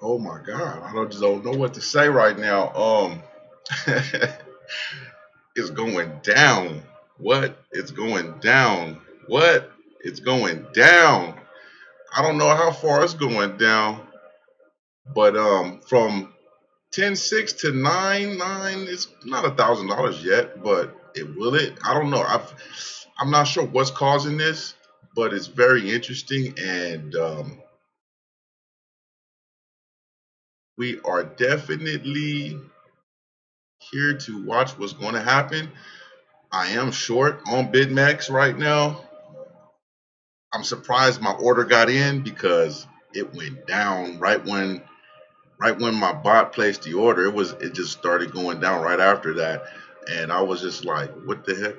Oh my God, I just don't know what to say right now. It's going down. What? It's going down. What? It's going down. I don't know how far it's going down, but from 10.6 to 9.9, it's not $1,000 yet, but it will it. I don't know. I'm not sure what's causing this, but it's very interesting, and we are definitely here to watch what's going to happen. I am short on BitMEX right now. I'm surprised my order got in because it went down right when my bot placed the order. It just started going down right after that, and I was just like, what the heck?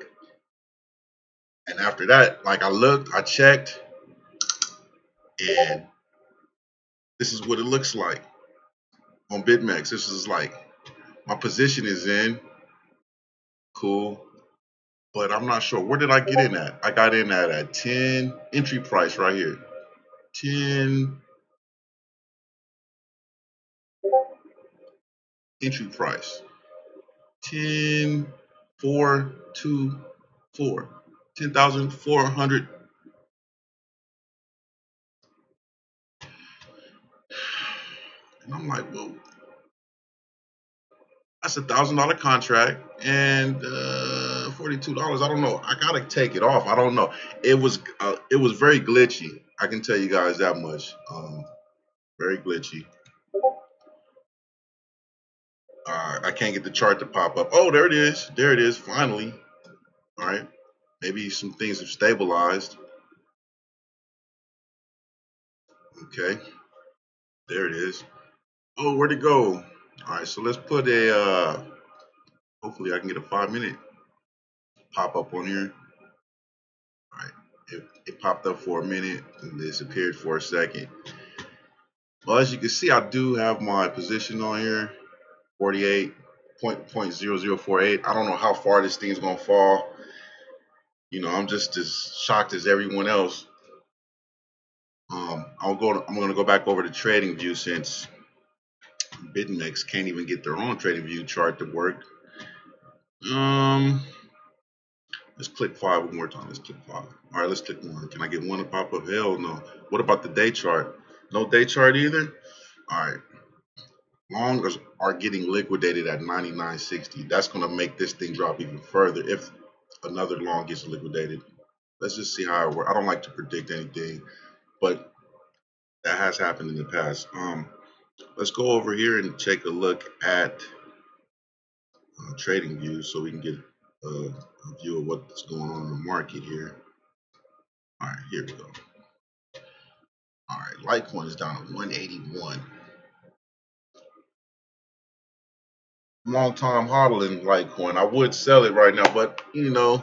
And after that, like I looked, I checked, and this is what it looks like on BitMEX. This is like my position is in, cool, but I'm not sure where did I get in at. I got in at 10 entry price right here, 10 entry price, 10,424, 10,400. And I'm like, well, that's $1,000 contract and $42. I don't know. I gotta take it off. I don't know. It was very glitchy. I can tell you guys that much. Very glitchy. I can't get the chart to pop up. Oh, there it is. There it is. Finally. All right. Maybe some things have stabilized. Okay. There it is. Oh, where'd it go? All right. So let's put a. Hopefully, I can get a 5 minute pop up on here. All right. It popped up for a minute and disappeared for a second. Well, as you can see, I do have my position on here, 48.0048. I don't know how far this thing's gonna fall. I'm just as shocked as everyone else. I'm gonna go back over to Trading View since BitMEX can't even get their own Trading View chart to work. Um, let's click 5 one more time. Let's click 5. All right, let's click 1. Can I get one to pop up? Hell no. What about the day chart? No day chart either. All right. Longs are getting liquidated at 99.60. That's going to make this thing drop even further if another long gets liquidated. Let's just see how it works. I don't like to predict anything, but that has happened in the past. Let's go over here and take a look at trading views so we can get a view of what's going on in the market here. All right, here we go. All right, Litecoin is down at 181. Long time hodling Litecoin. I would sell it right now, but the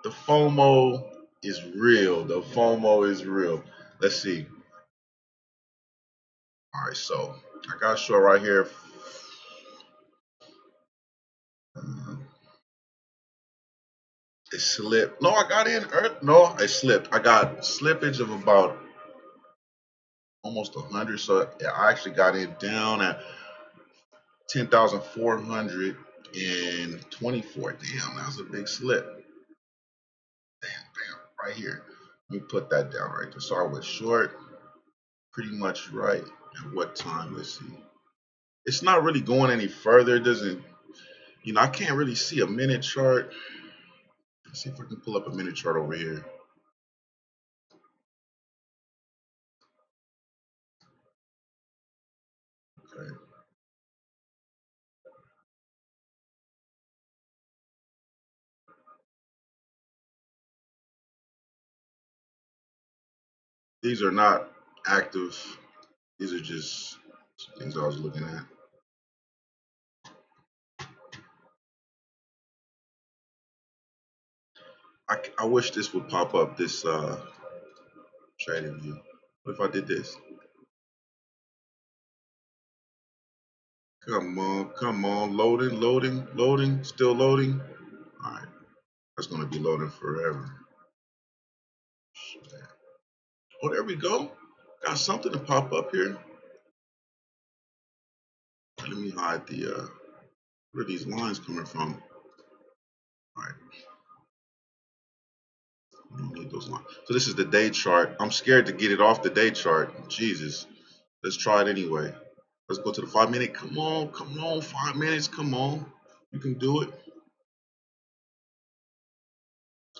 FOMO is real. The FOMO is real. Let's see. All right, so I got a short right here. Uh, it slipped. No, I got in. No, it slipped. I got slippage of about almost 100. So I actually got in down at 10,424. Damn, that was a big slip. Damn, right here. Let me put that down right there. So I was short, pretty much right. At what time? Let's see. It's not really going any further. It doesn't. I can't really see a minute chart. Let's see if I can pull up a minute chart over here. Okay. These are not active. These are just things I was looking at. I wish this would pop up, this trading view. What if I did this? Come on, loading, still loading. All right, that's gonna be loading forever. Oh, there we go. Got something to pop up here. Let me hide the where are these lines coming from? All right, I don't need those lines. So this is the day chart. I'm scared to get it off the day chart. Jesus. Let's try it anyway. Let's go to the 5 minute. Come on, 5 minutes. Come on. You can do it.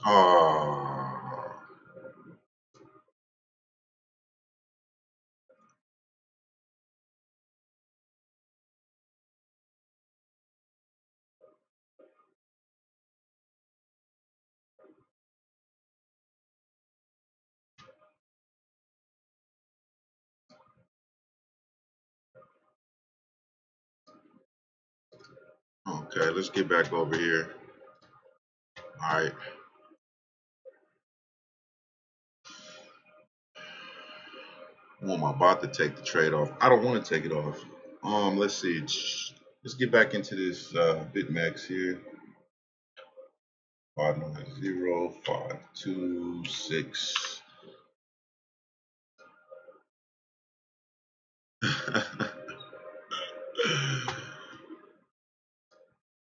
Ah. Okay, let's get back over here. All right. I'm about to take the trade off. I don't want to take it off. Let's see. Let's get back into this BitMEX here. 590526.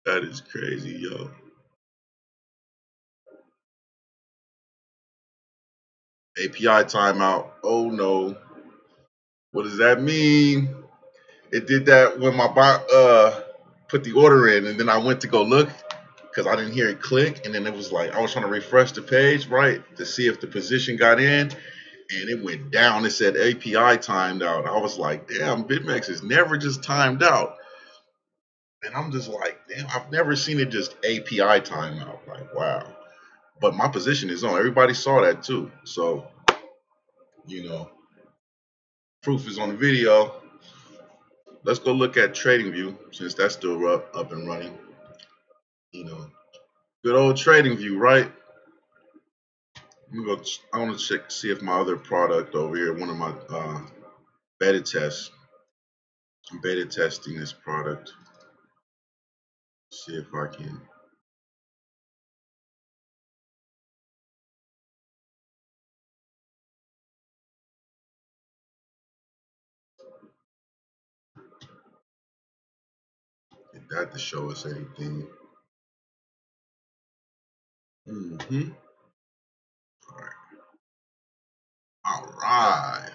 That is crazy, yo. API timeout. Oh no. What does that mean? It did that when my bot put the order in, and then I went to go look because I didn't hear it click, and then it was like I was trying to refresh the page, right, to see if the position got in, and it went down. It said API timed out. I was like, damn, BitMEX is never just timed out. And I'm just like, damn, I've never seen it just API time out. Like, wow. But my position is on. Everybody saw that too. So, you know, proof is on the video. Let's go look at TradingView since that's still up and running. You know, good old TradingView, right? Let me go. I want to check, see if my other product over here, one of my beta tests. I'm beta testing this product. See if I can. Get that to show us anything. Mm-hmm. All right. All right.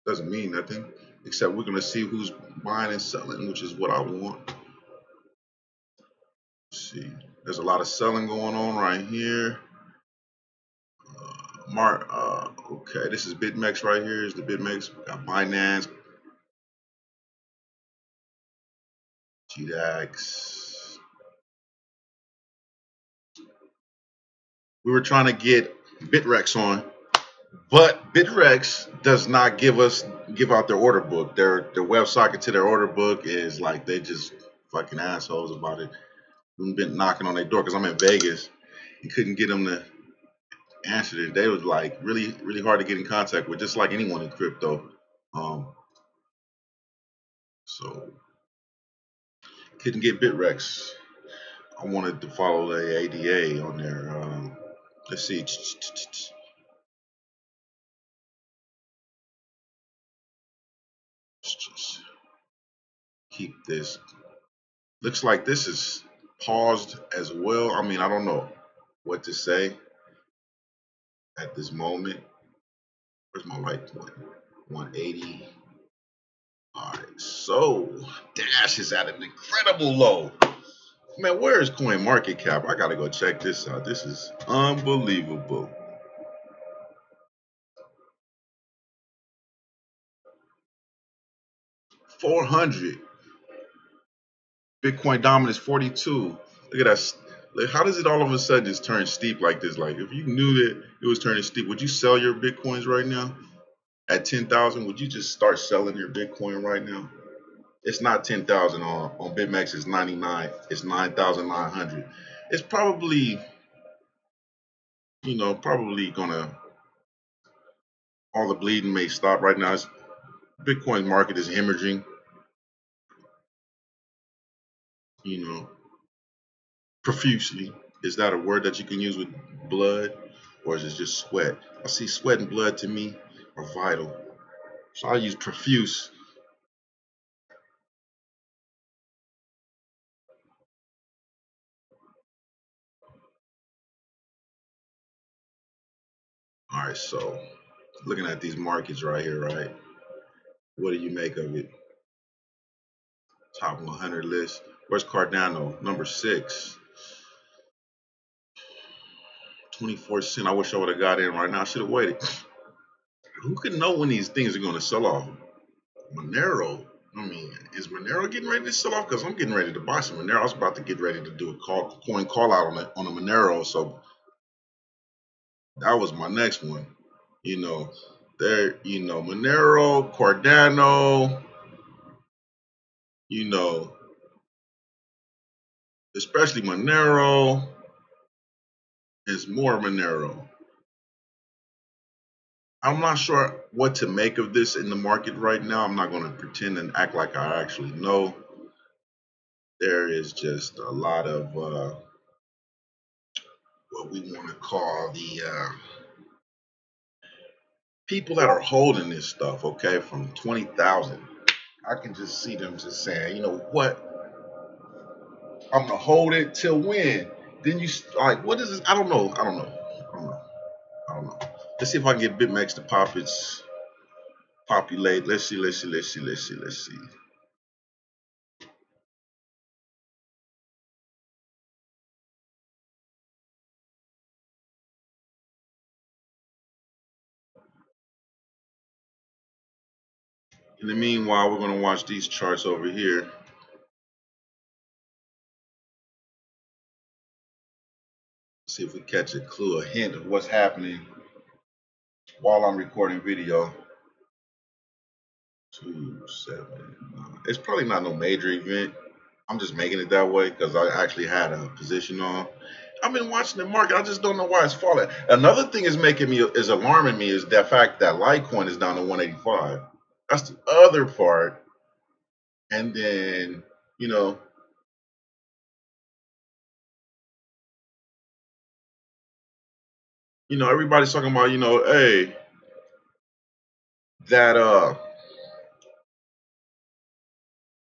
Doesn't mean nothing, except we're gonna see who's buying and selling, which is what I want. Let's see, there's a lot of selling going on right here. Okay, this is BitMEX right here. Is the BitMEX? We got Binance, GDAX. We were trying to get Bitrex on, but Bitrex does not give out their order book. Their WebSocket to their order book is like they just fucking assholes about it. We've been knocking on their door because I'm in Vegas and couldn't get them to answered it. They was like really, really hard to get in contact with, just like anyone in crypto. So couldn't get Bitrex. I wanted to follow the ADA on there. Let's see. Let's just keep this. Looks like this is paused as well. I mean, I don't know what to say at this moment. Where's my light point? 180. All right, so Dash is at an incredible low. Man, where is Coin Market Cap? I gotta go check this out. This is unbelievable. 400. Bitcoin dominance 42. Look at that. Like, how does it all of a sudden just turn steep like this? Like, if you knew that it was turning steep, would you sell your Bitcoins right now at 10,000? Would you just start selling your Bitcoin right now? It's not 10,000 on BitMEX. It's 99. It's 9,900. It's probably, probably gonna, all the bleeding may stop right now. Bitcoin market is hemorrhaging, profusely. Is that a word that you can use with blood, or is it just sweat? I see sweat and blood to me are vital, so I use profuse. All right, so looking at these markets right here, right? What do you make of it? Top 100 list. Where's Cardano? Number 6. 24 cent. I wish I would have got in right now. I should have waited. Who can know when these things are going to sell off? Monero. I mean, is Monero getting ready to sell off? Because I'm getting ready to buy some Monero. I was about to get ready to do a coin call out on a Monero. So that was my next one. You know, Monero, Cardano, you know, especially Monero. Is more Monero. I'm not sure what to make of this in the market right now. I'm not going to pretend and act like I actually know. There is just a lot of what we want to call the people that are holding this stuff, okay, from 20,000. I can just see them just saying, you know what, I'm going to hold it till when? Then you, like, what is this? I don't know. I don't know. I don't know. I don't know. Let's see if I can get BitMEX to populate. Let's see. In the meanwhile, we're going to watch these charts over here. See if we catch a clue, a hint of what's happening while I'm recording video. 2, 7, 9. It's probably not no major event. I'm just making it that way because I actually had a position on. I've been watching the market. I just don't know why it's falling. Another thing is alarming me is the fact that Litecoin is down to 185. That's the other part. And then, you know, everybody's talking about, hey, that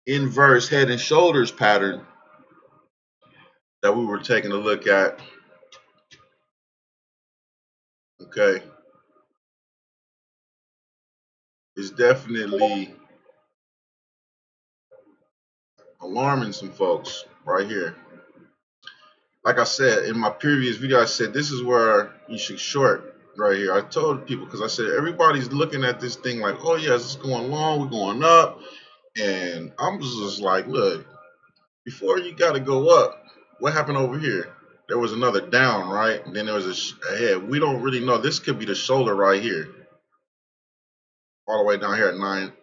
inverse head and shoulders pattern that we were taking a look at, okay, is definitely alarming some folks right here. Like I said in my previous video, I said this is where you should short right here. I told people because I said everybody's looking at this thing like, oh yes, it's going long, we're going up, and I'm just like, look, before you got to go up, what happened over here? There was another down, right? And then there was a head. We don't really know. This could be the shoulder right here, all the way down here at 9.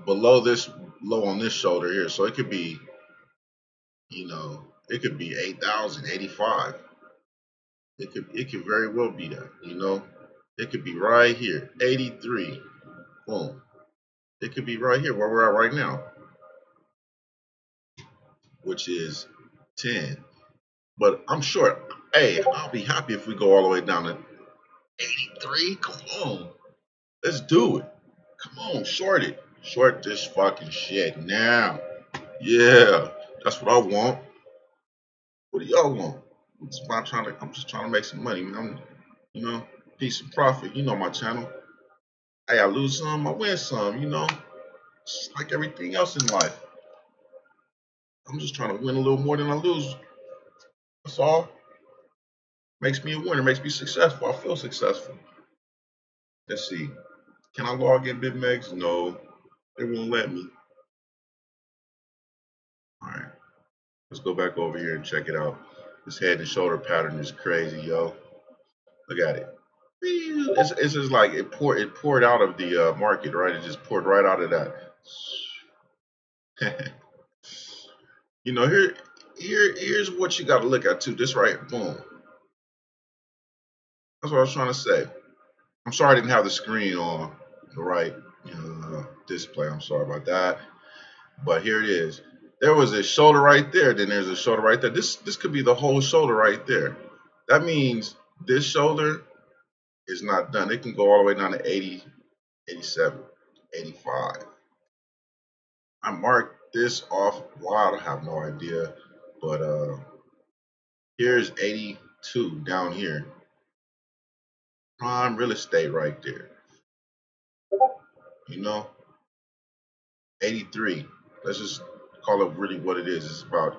Below this low on this shoulder here. So it could be, it could be 8,000, 85. It could very well be that, It could be right here, 83. Boom. It could be right here where we're at right now, which is 10. But I'm sure, hey, I'll be happy if we go all the way down to 83. Come on. Let's do it. Come on, short it. Short this fucking shit now. Yeah, that's what I want. What do y'all want? I'm just trying to make some money, man. Piece of profit. You know my channel. Hey, I lose some, I win some, It's like everything else in life. I'm just trying to win a little more than I lose. That's all. Makes me a winner, makes me successful. I feel successful. Let's see. Can I log in BitMEX? No. They won't let me. Alright. Let's go back over here and check it out. This head and shoulder pattern is crazy, yo. Look at it. It's just like it poured out of the market, right? It just poured right out of that. Here's what you got to look at too. This right, boom. That's what I was trying to say. I'm sorry I didn't have the screen on the right display. I'm sorry about that. But here it is. There was a shoulder right there. Then there's a shoulder right there. This could be the whole shoulder right there. That means this shoulder is not done. It can go all the way down to 80, 87, 85. I marked this off. Wow, I have no idea. But here's 82 down here. Prime real estate right there. You know, 83. Let's just call it really what it is. It's about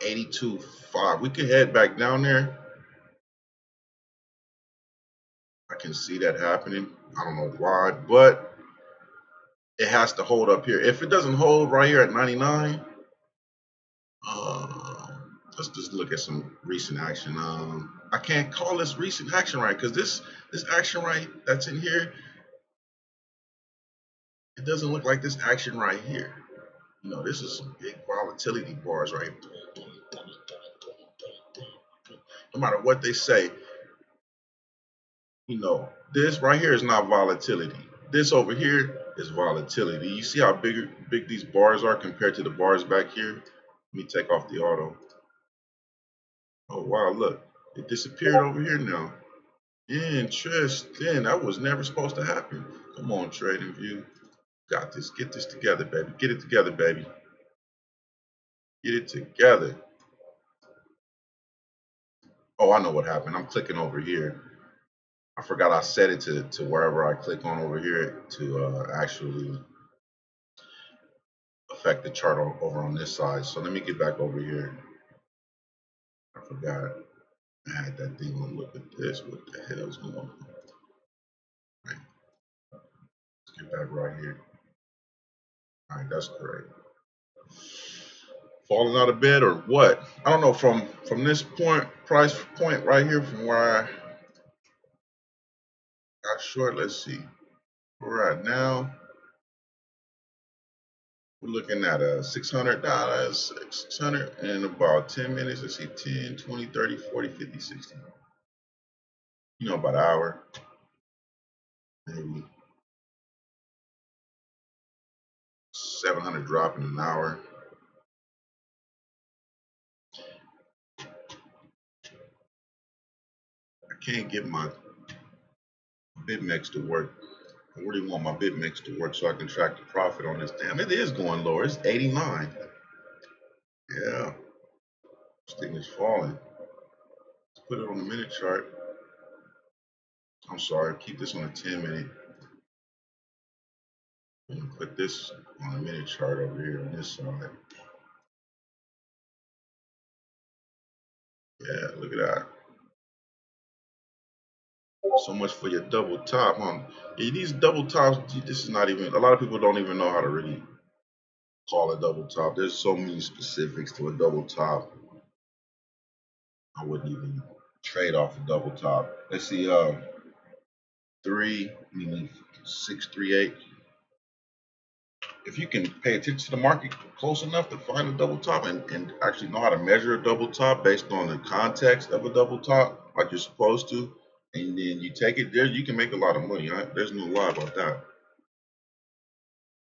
82.5. We could head back down there. I can see that happening. I don't know why, but it has to hold up here. If it doesn't hold right here at 99, let's just look at some recent action. I can't call this recent action right because this action right that's in here, it doesn't look like this action right here. You know, this is some big volatility bars right here. No matter what they say, you know, this right here is not volatility. This over here is volatility. You see how big these bars are compared to the bars back here? Let me take off the auto. Oh wow, look, it disappeared over here now. Interesting. That was never supposed to happen. Come on, Trading View. Got this. Get this together, baby. Get it together, baby. Get it together. Oh, I know what happened. I'm clicking over here. I forgot I set it to wherever I click on over here to actually affect the chart over on this side. So let me get back over here. I forgot I had that thing on. Look at this. What the hell is going on? Right. Let's get back right here. All right, that's correct. Falling out of bed or what? I don't know. From this point, price point right here, from where I got short. Let's see. Where we're at now. We're looking at $600, 600 in about 10 minutes. Let's see, 10, 20, 30, 40, 50, 60. You know, about an hour, maybe 700 drop in an hour. I can't get my BitMEX to work. I really want my BitMEX to work so I can track the profit on this. Damn, it is going lower. It's 89. Yeah, this thing is falling. Let's put it on the minute chart. I'm sorry, keep this on a 10-minute. And put this on a minute chart over here on this side. Yeah, look at that. So much for your double top, huh? Yeah, these double tops, this is not even, a lot of people don't even know how to really call a double top. There's so many specifics to a double top. I wouldn't even trade off a double top. Let's see, 638. If you can pay attention to the market close enough to find a double top and actually know how to measure a double top based on the context of a double top, like you're supposed to, and then you take it there, you can make a lot of money. Right? There's no lie about that.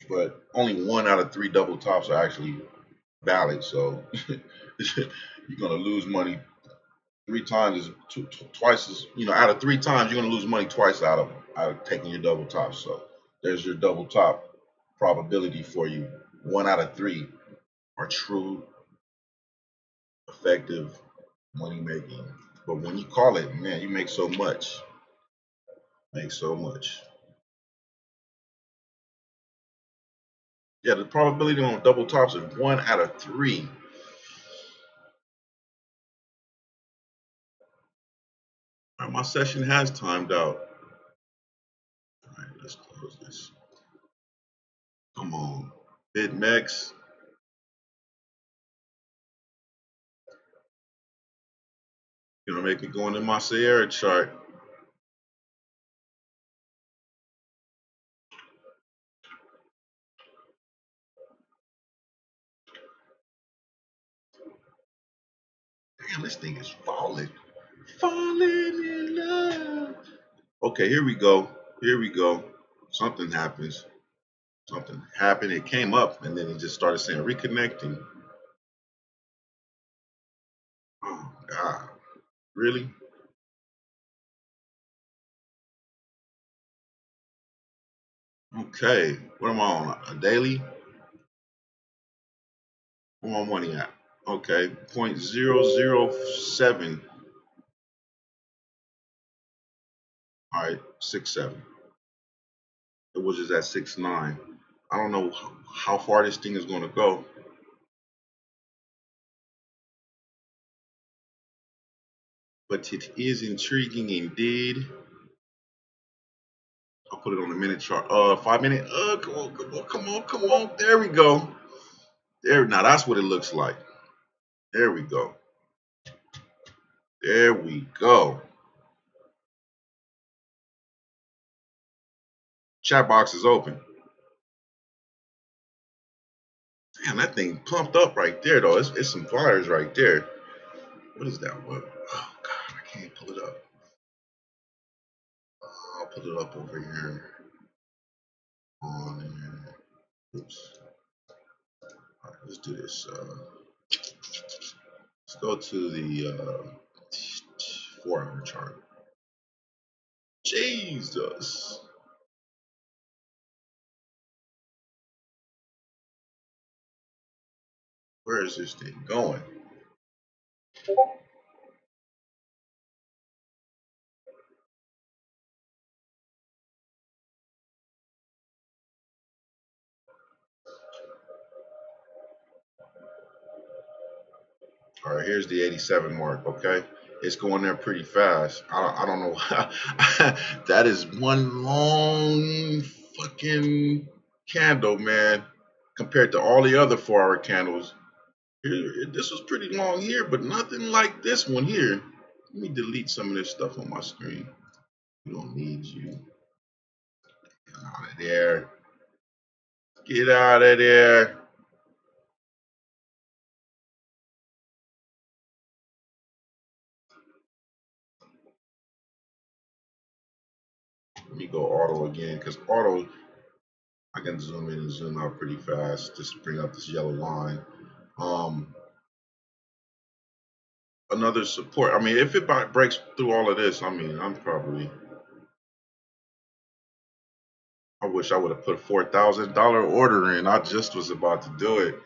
But only 1 out of 3 double tops are actually valid. So you're gonna lose money 3 times, twice as out of 3 times, you're gonna lose money twice out of taking your double top. So there's your double top probability for you. 1 out of 3 are true, effective money making. But when you call it, man, you make so much. Make so much. Yeah, the probability on double tops is 1 out of 3. All right, my session has timed out. All right, let's close this. Come on, BitMEX. Gonna make me go into my Sierra chart. Damn, this thing is falling. Falling in love. Okay, here we go. Here we go. Something happens. Something happened. It came up and then it just started saying reconnecting. Oh God. Really? Okay. What am I on? A daily? Where my money at? Okay. 0.007. All right, 6.7. It was just at 6.9. I don't know how far this thing is going to go. But it is intriguing indeed. I'll put it on the minute chart. 5 minute. Come on, come on, come on, come on. There we go. There. Now that's what it looks like. There we go. There we go. Chat box is open. Damn, that thing pumped up right there, though. It's some flyers right there. What is that? What? Oh God, I can't pull it up. I'll put it up over here. On here. Oops. All right, let's do this. Let's go to the 4-hour chart. Jesus. Where is this thing going? All right, here's the 87 mark, okay? It's going there pretty fast. I don't know why. That is one long fucking candle, man, compared to all the other 4-hour candles. This was pretty long here, but nothing like this one here. Let me delete some of this stuff on my screen. We don't need you. Get out of there. Get out of there. Let me go auto again, because auto, I can zoom in and zoom out pretty fast just to bring up this yellow line. Another support. I mean, if it breaks through all of this, I mean, I wish I would have put a $4,000 order in. I just was about to do it.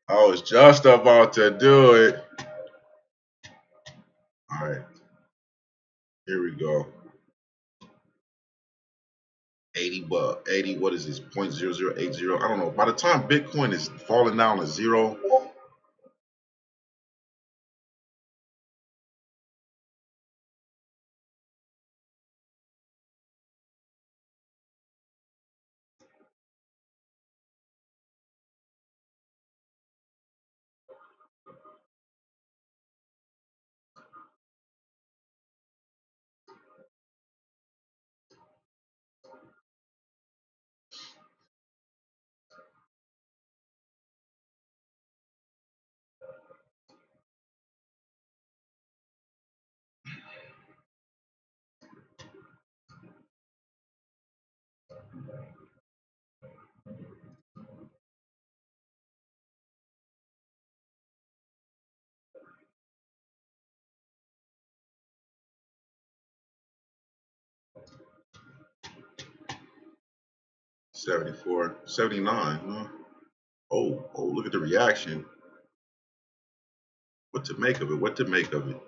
I was just about to do it. All right, here we go. 80, what is this? 0.0080. I don't know. By the time Bitcoin is falling down to zero, $74, $79. Huh? Oh, look at the reaction. What to make of it? What to make of it?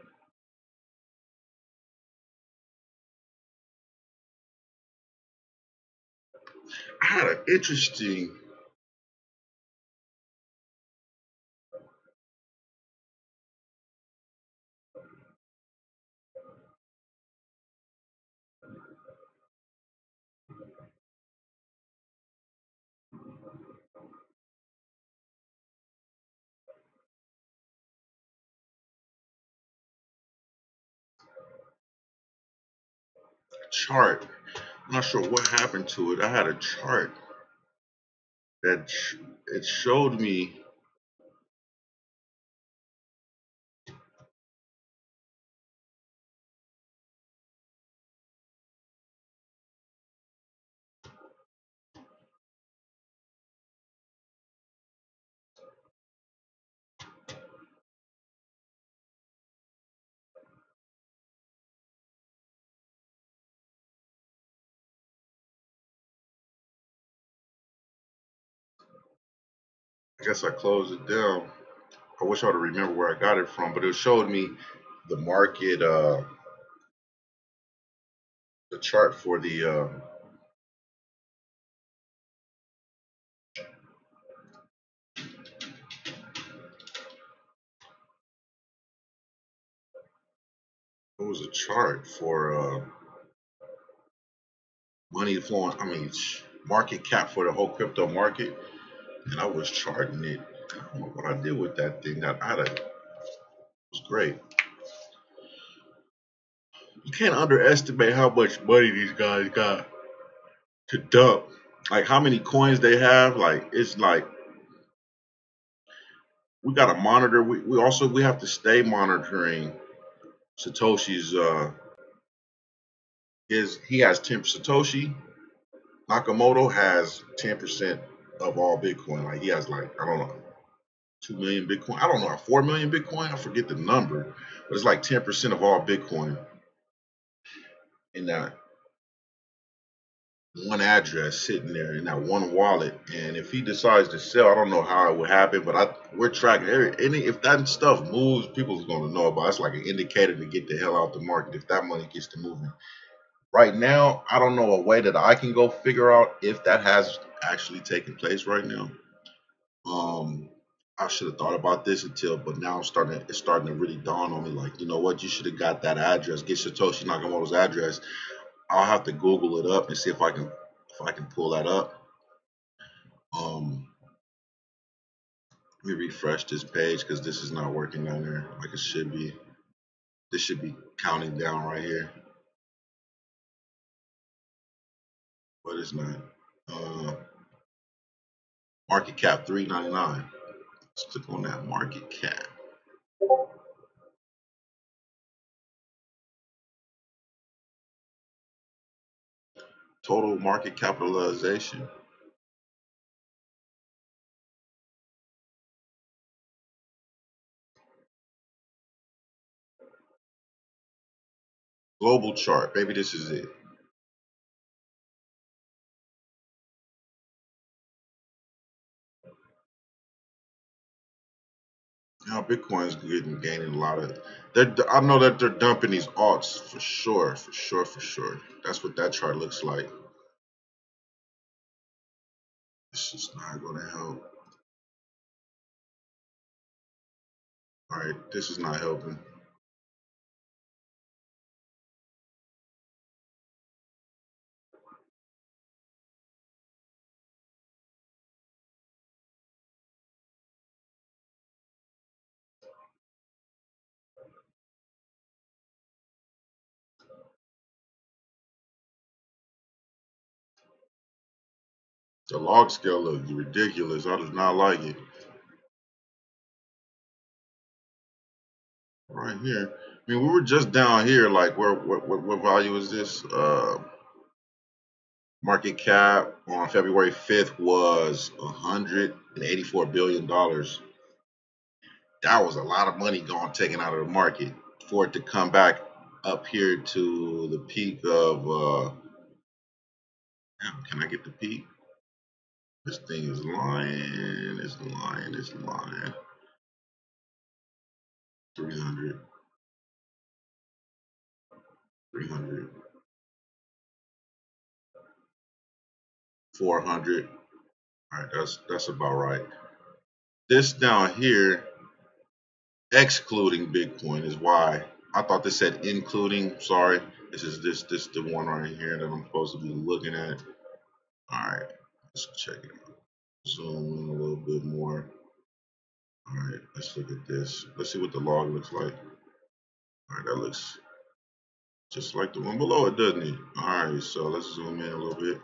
I had an interesting. Chart. I'm not sure what happened to it. I had a chart that it showed me. I guess I closed it down. I wish I would remember where I got it from, but it showed me the market the chart for the what was a chart for money flowing, I mean market cap for the whole crypto market, and I was charting it. I don't know what I did with that thing. That it was great. You can't underestimate how much money these guys got to dump. Like how many coins they have. Like it's like we gotta monitor. We have to stay monitoring Satoshi's he has 10 Satoshi Nakamoto has 10% of all Bitcoin. Like he has like, I don't know, 2 million Bitcoin. I don't know, 4 million Bitcoin. I forget the number, but it's like 10% of all Bitcoin in that one address sitting there in that one wallet. And if he decides to sell, I don't know how it would happen, but we're tracking if that stuff moves, people's going to know about it. It's like an indicator to get the hell out the market if that money gets to moving. Right now, I don't know a way that I can go figure out if that has actually taken place right now. I should have thought about this but now it's starting to really dawn on me. Like, you know what? You should have got that address. Get Satoshi Nakamoto's address. I'll have to Google it up and see if I can pull that up. Let me refresh this page because this is not working down there like it should be. This should be counting down right here, but it's not. Market cap 399. Let's click on that market cap. Total market capitalization. Global chart. Maybe this is it. Now Bitcoin's gaining a lot of. I know that they're dumping these alts for sure, for sure, for sure. That's what that chart looks like. It's just not going to help. All right, this is not helping. The log scale looks ridiculous. I do not like it. Right here. I mean, we were just down here. Like, what value is this? Market cap on February 5th was $184 billion. That was a lot of money taken out of the market for it to come back up here to the peak of can I get the peak? This thing is lying. It's lying. It's lying. 300. 300. 400. All right, that's about right. This down here, excluding Bitcoin, is why I thought this said including. Sorry, this is this the one right here that I'm supposed to be looking at. All right, let's check it out. Zoom in a little bit more. All right, let's look at this. Let's see what the log looks like. All right, that looks just like the one below it, doesn't it? All right, so let's zoom in a little bit.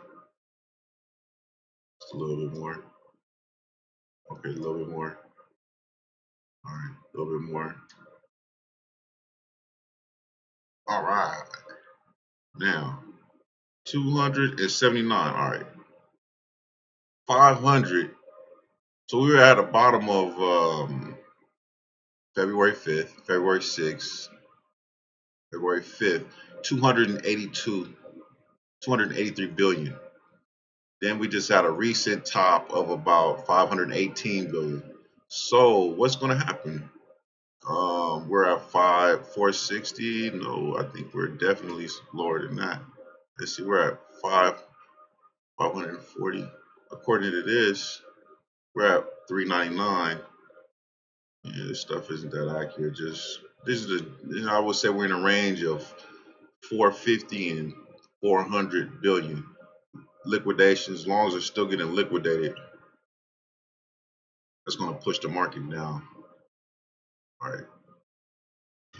Just a little bit more. Okay, a little bit more. All right, a little bit more. All right. Now, 279. All right. 500. So we were at the bottom of February 5th, February 6th, February 5th, 282, 283 billion. Then we just had a recent top of about 518 billion. So what's going to happen? We're at 460. No, I think we're definitely lower than that. Let's see, we're at 540. According to this, we're at 399. Yeah, this stuff isn't that accurate. Just this is I would say we're in a range of 450 and 400 billion liquidations. As long as they're still getting liquidated, that's going to push the market down. All right.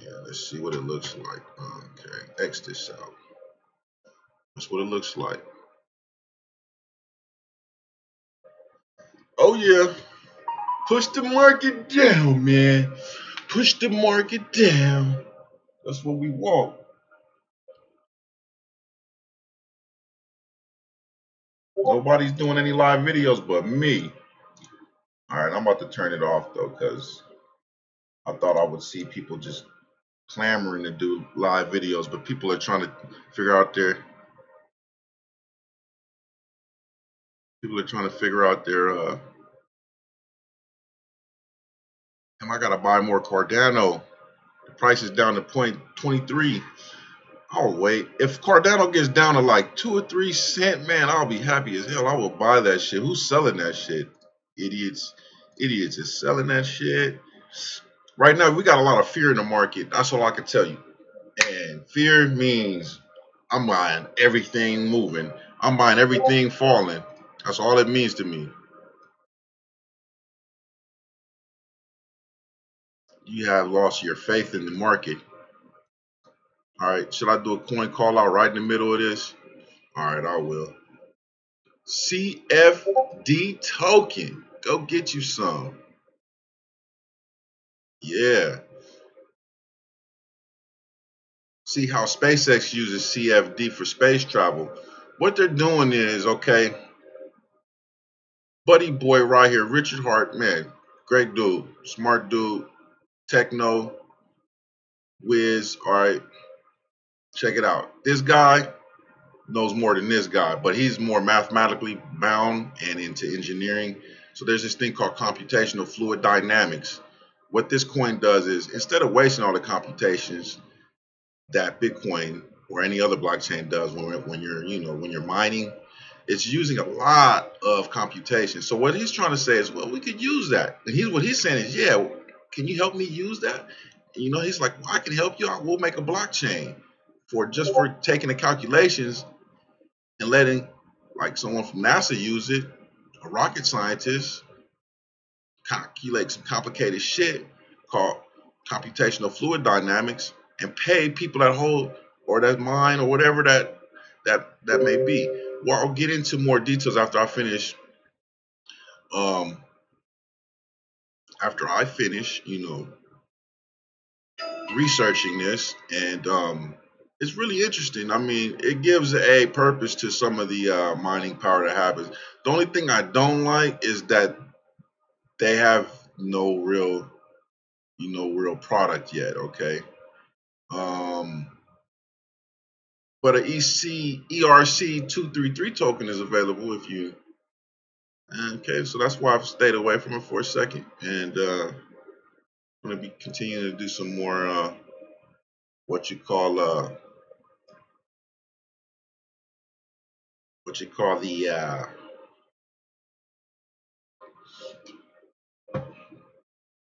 Yeah, let's see what it looks like. Okay, X this out. That's what it looks like. Oh yeah, push the market down, man. Push the market down. That's what we want. Nobody's doing any live videos but me. All right, I'm about to turn it off though, because I thought I would see people just clamoring to do live videos, but people are trying to figure out their I gotta buy more Cardano. The price is down to 0.23. I'll wait. If Cardano gets down to like 2 or 3 cents, man, I'll be happy as hell. I will buy that shit. Who's selling that shit? Idiots. Idiots is selling that shit. Right now, we got a lot of fear in the market. That's all I can tell you. And fear means I'm buying everything moving. I'm buying everything falling. That's all it means to me. You have lost your faith in the market. All right, should I do a coin call out right in the middle of this? All right, I will. CFD token. Go get you some. Yeah. See how SpaceX uses CFD for space travel. What they're doing is, okay, buddy boy right here, Richard Hart, man, great dude, smart dude, techno, whiz. All right, check it out. This guy knows more than this guy, but he's more mathematically bound and into engineering. So there's this thing called computational fluid dynamics. What this coin does is instead of wasting all the computations that Bitcoin or any other blockchain does when you're mining, it's using a lot of computation. So what he's trying to say is, well, we could use that. And what he's saying is, yeah, can you help me use that? And, he's like, well, I can help you. We'll make a blockchain for taking the calculations and letting like someone from NASA use it, a rocket scientist, calculate some complicated shit called computational fluid dynamics and pay people that hold or that mine or whatever that may be. Well, I'll get into more details um after I finish, researching this, and it's really interesting. I mean, it gives a purpose to some of the mining power that happens. The only thing I don't like is that they have no real product yet. Okay, um, but a ERC 233 token is available if you. Okay, so that's why I've stayed away from it for a second, and I'm going to be continuing to do some more what you call the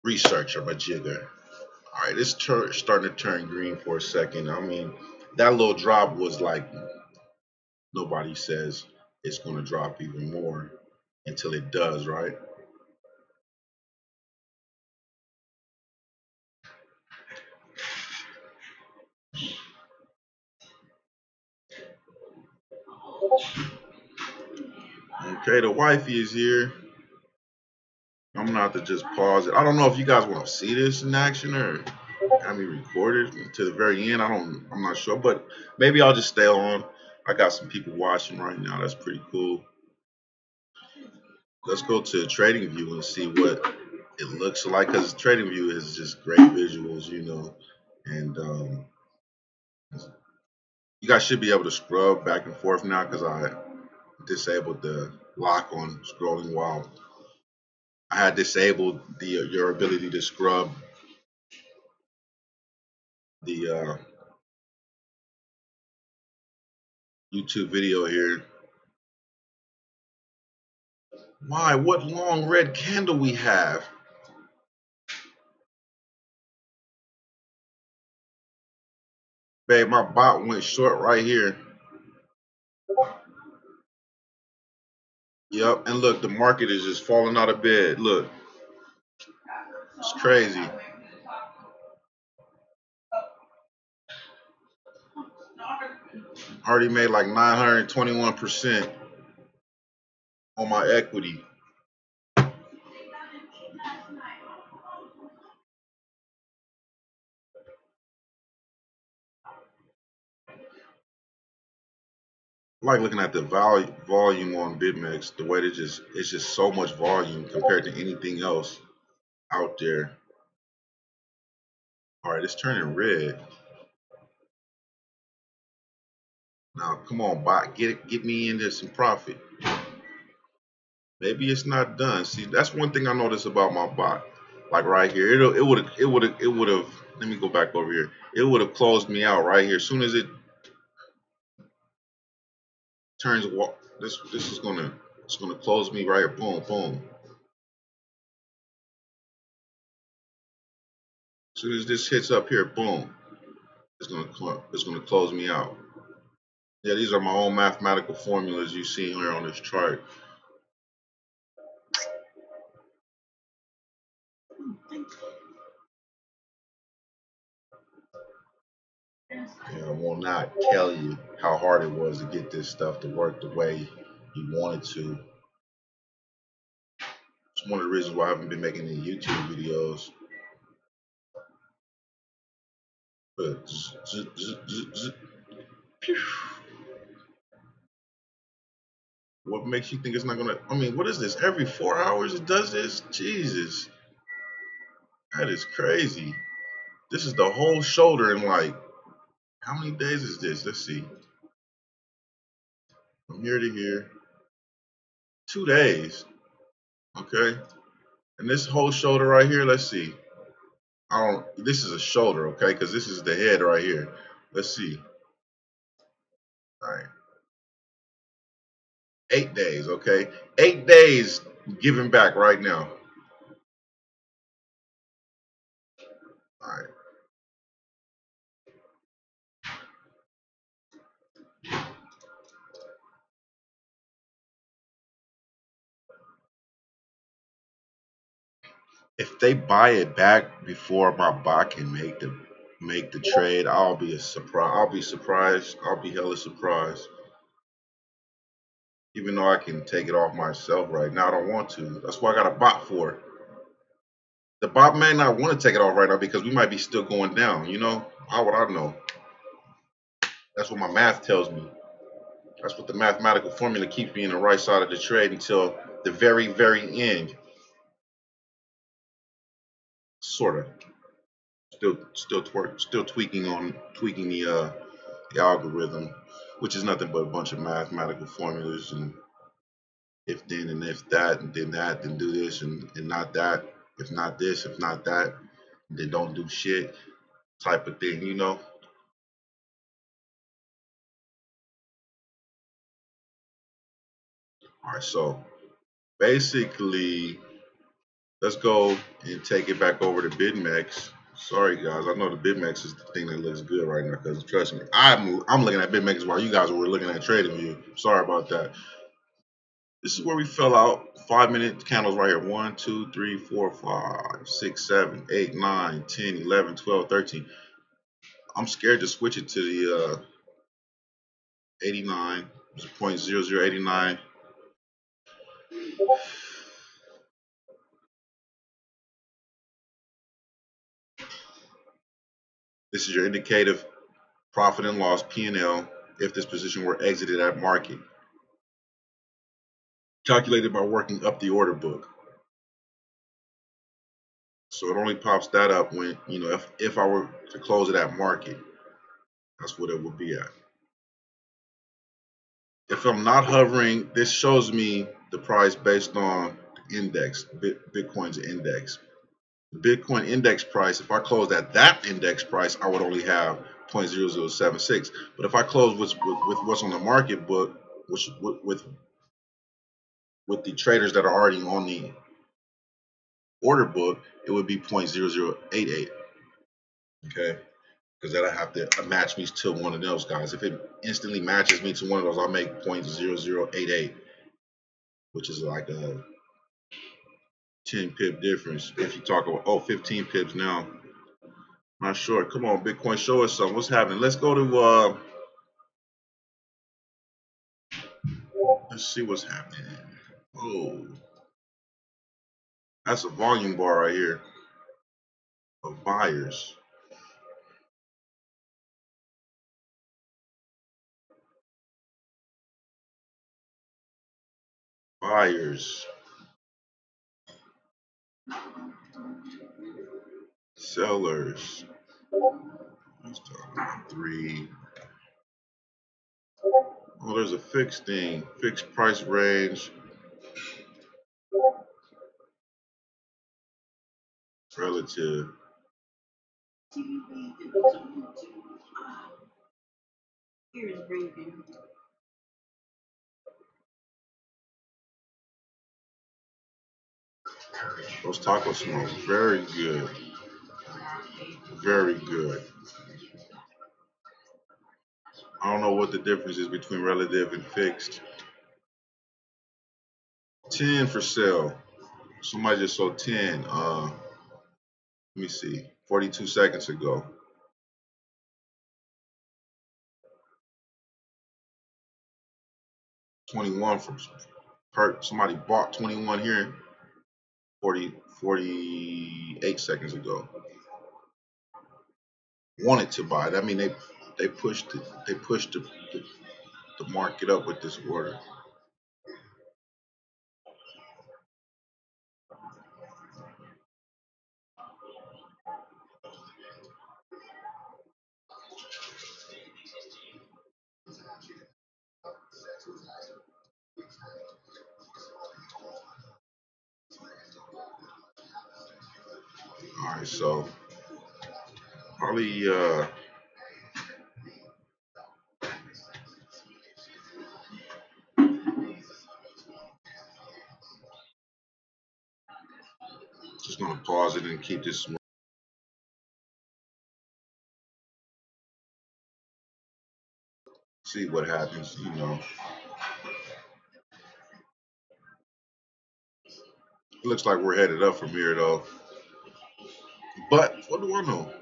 research of a jigger. All right, it's starting to turn green for a second. I mean, that little drop was like nobody says it's going to drop even more until it does, right? Okay, the wifey is here. I'm gonna have to just pause it. I don't know if you guys want to see this in action or have me recorded to the very end. I'm not sure, but maybe I'll just stay on. I got some people watching right now. That's pretty cool. Let's go to TradingView and see what it looks like, because TradingView is just great visuals, and you guys should be able to scrub back and forth now because I disabled the lock on scrolling while I had disabled your ability to scrub the YouTube video here. Why? What long red candle we have? Babe, my bot went short right here. Yep, and look, the market is just falling out of bed. Look, it's crazy. Already made like 921% on my equity. I like looking at the volume on BitMEX. The way it's just so much volume compared to anything else out there. All right, it's turning red. Now, come on, bot, get me into some profit. Maybe it's not done. See, that's one thing I noticed about my bot. Like right here, it would have. Let me go back over here. It would have closed me out right here. As soon as it turns, this is it's gonna close me right here. Boom, boom. As soon as this hits up here, boom, it's gonna close me out. Yeah, these are my own mathematical formulas you see here on this chart. And I will not tell you how hard it was to get this stuff to work the way you wanted to. It's one of the reasons why I haven't been making any YouTube videos. But what makes you think it's not gonna? I mean, what is this? Every 4 hours it does this? Jesus, that is crazy. This is the whole shoulder in like how many days is this? Let's see. From here to here, 2 days. Okay, and this whole shoulder right here. Let's see. This is a shoulder, okay? Because this is the head right here. Let's see. All right. 8 days, okay? 8 days giving back right now. All right. If they buy it back before my bot can make the trade, I'll be surprised. I'll be surprised. I'll be hella surprised. Even though I can take it off myself right now, I don't want to. That's why I got a bot for it. The bot may not want to take it off right now because we might be still going down. You know, how would I know? That's what my math tells me. That's what the mathematical formula keeps me in the right side of the trade until the very, very end. Sort of. Still tweaking the algorithm, which is nothing but a bunch of mathematical formulas and if then and if that and then that, then do this and not that, if not this, if not that, then don't do shit type of thing, you know. All right, so basically, let's go and take it back over to BitMEX. Sorry guys, I know the BitMEX is the thing that looks good right now because trust me, I'm looking at BitMEX while you guys were looking at TradingView. Sorry about that. This is where we fell out. 5 minute candles right here. 1, 2, 3, 4, 5, 6, 7, 8, 9, 10, 11, 12, 13. I'm scared to switch it to the 89. It's 0.0089. This is your indicative profit and loss P&L if this position were exited at market. Calculated by working up the order book. So it only pops that up when, you know, if I were to close it at market, that's what it would be at. If I'm not hovering, this shows me the price based on the index, Bitcoin's index. The Bitcoin index price, if I closed at that index price, I would only have 0.0076. But if I close with what's on the market book, which with the traders that are already on the order book, it would be 0.0088. Okay, because then I have to match me to one of those guys. If it instantly matches me to one of those, I'll make 0.0088, which is like a 10 pip difference. If you talk about 15 pips now, not sure. Come on, Bitcoin, show us something. What's happening? Let's go to let's see what's happening. Oh, that's a volume bar right here of buyers. Buyers, sellers. Let's talk about 3. Oh, there's a fixed thing, fixed price range, relative. Those taco smokes, very good, very good. I don't know what the difference is between relative and fixed. 10 for sale. Somebody just sold 10. Let me see. 42 seconds ago. 21 from somebody bought 21 here. 48 seconds ago. Wanted to buy it. I mean, they pushed it. They pushed the market up with this order. All right, so probably just gonna pause it and keep this. See what happens. You know, it looks like we're headed up from here though. But what do I know?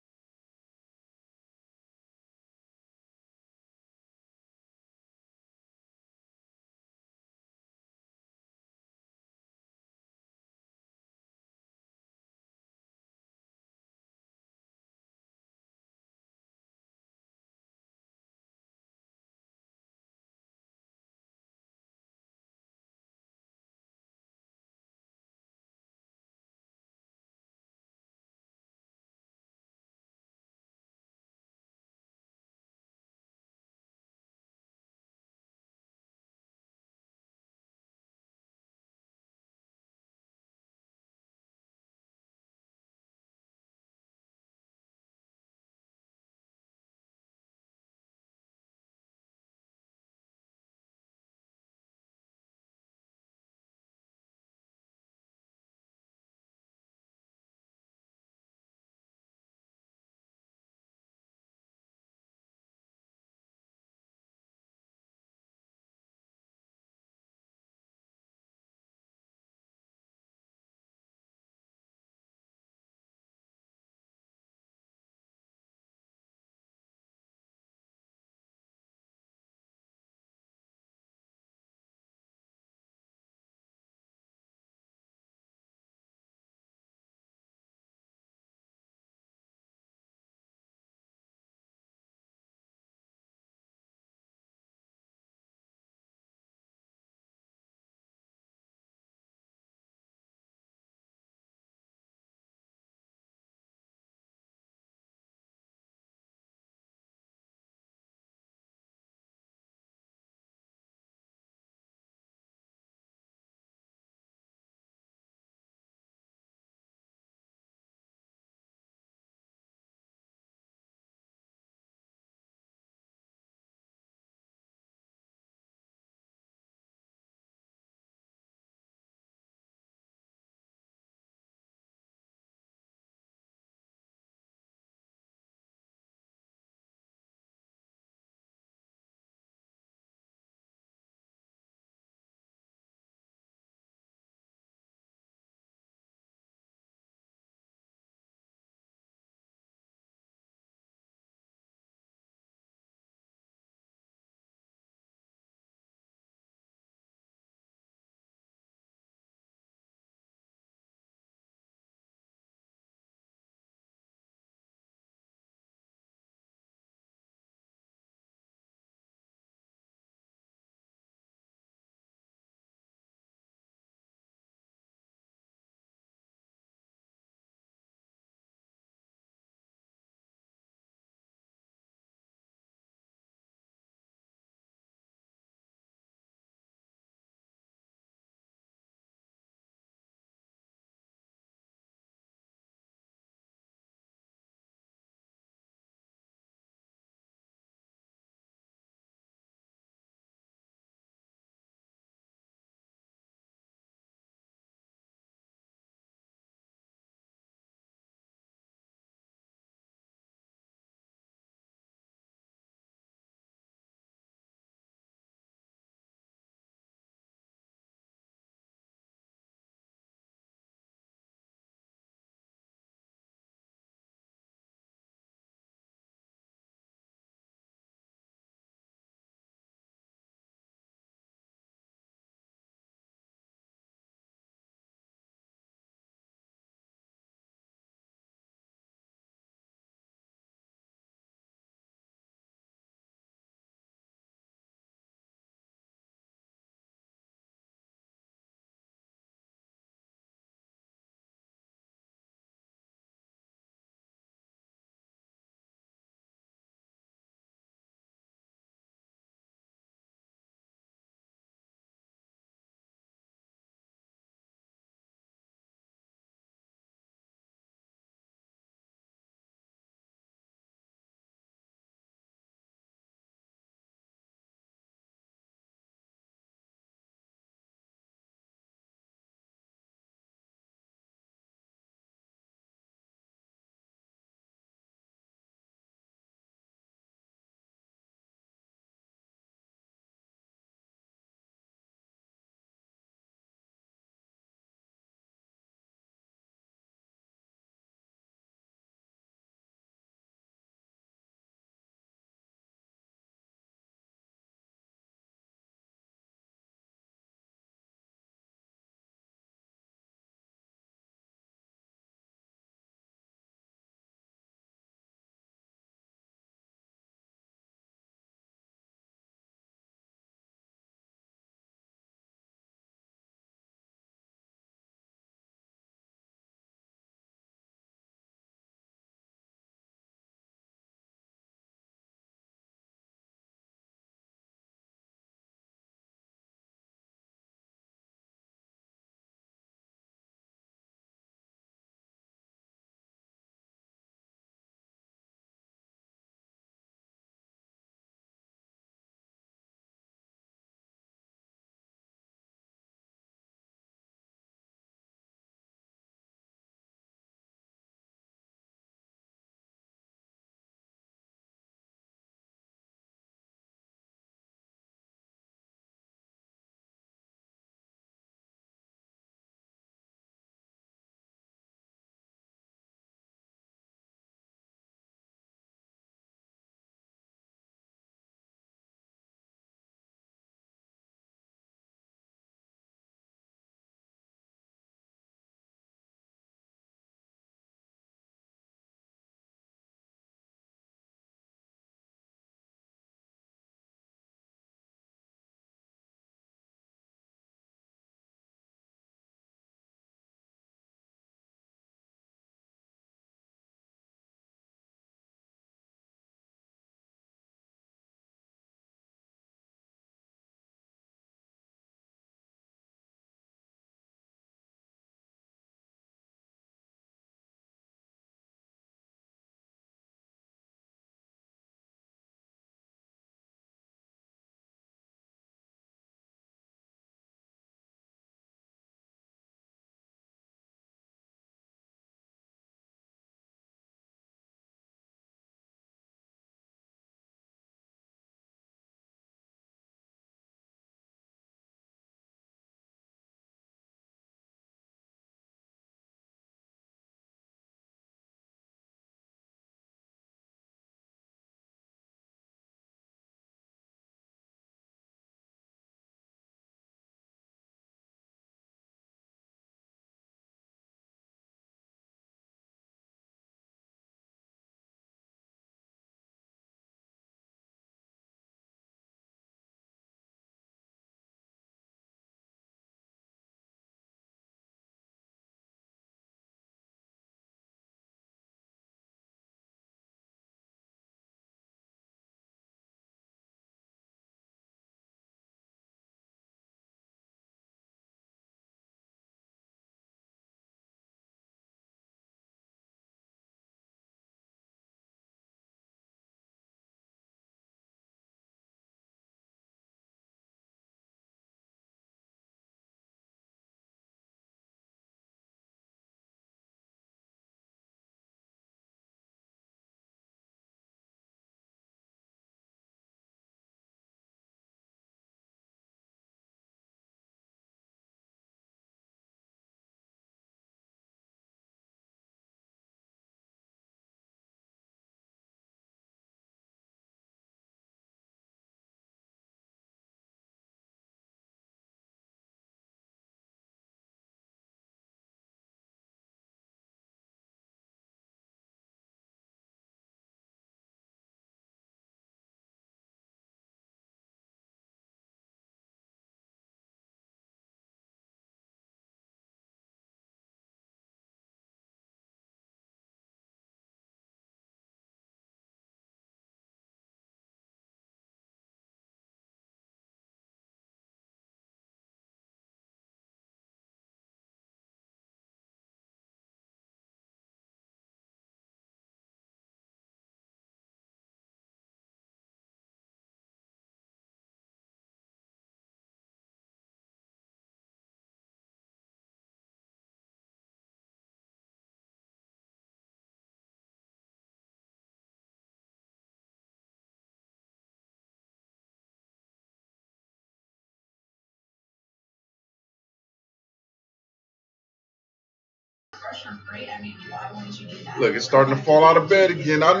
Look, it's starting to fall out of bed again. I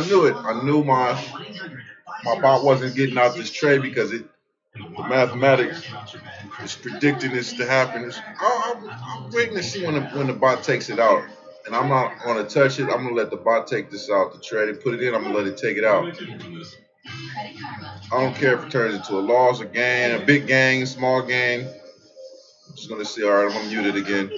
knew it. I knew my bot wasn't getting out this trade because the mathematics is predicting this to happen. I'm waiting to see when the bot takes it out. And I'm not going to touch it. I'm going to let the bot take this out, the trade, and put it in. I'm going to let it take it out. I don't care if it turns into a loss, a gain, a big gain, small gain. I'm just going to see. All right, I'm going to mute it again.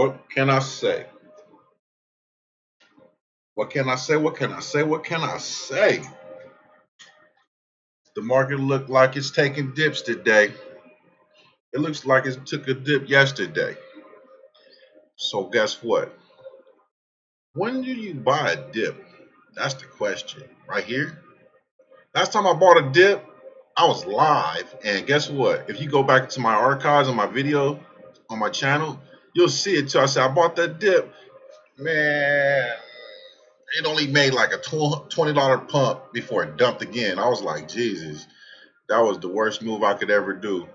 What can I say? What can I say? What can I say? What can I say? The market looked like it's taking dips today. It looks like it took a dip yesterday. So guess what? When do you buy a dip? That's the question. Right here. Last time I bought a dip, I was live. And guess what? If you go back to my archives on my video on my channel, you'll see it too. I said I bought that dip. Man, it only made like a $20 pump before it dumped again. I was like, Jesus, that was the worst move I could ever do.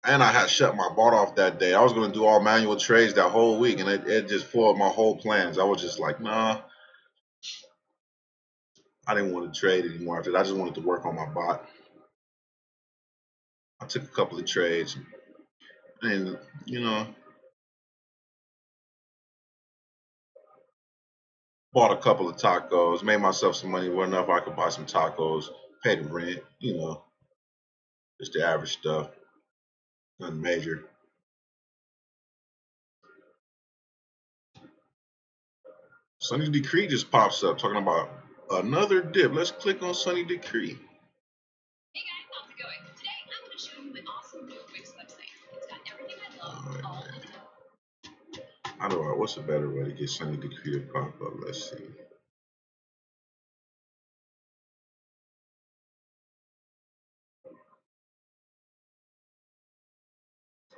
And I had shut my bot off that day. I was going to do all manual trades that whole week, and it just foiled my whole plans. I was just like, nah, I didn't want to trade anymore after that. I just wanted to work on my bot. I took a couple of trades, and, you know, bought a couple of tacos, made myself some money, well enough I could buy some tacos, pay the rent, you know, just the average stuff, nothing major. Sunny Decree just pops up talking about another dip. Let's click on Sunny Decree. Hey guys, how's it going? Today I'm going to show you an awesome new Wix website. It's got everything I love all in it. What's a better way to get Sunny Decree to pop up? Let's see.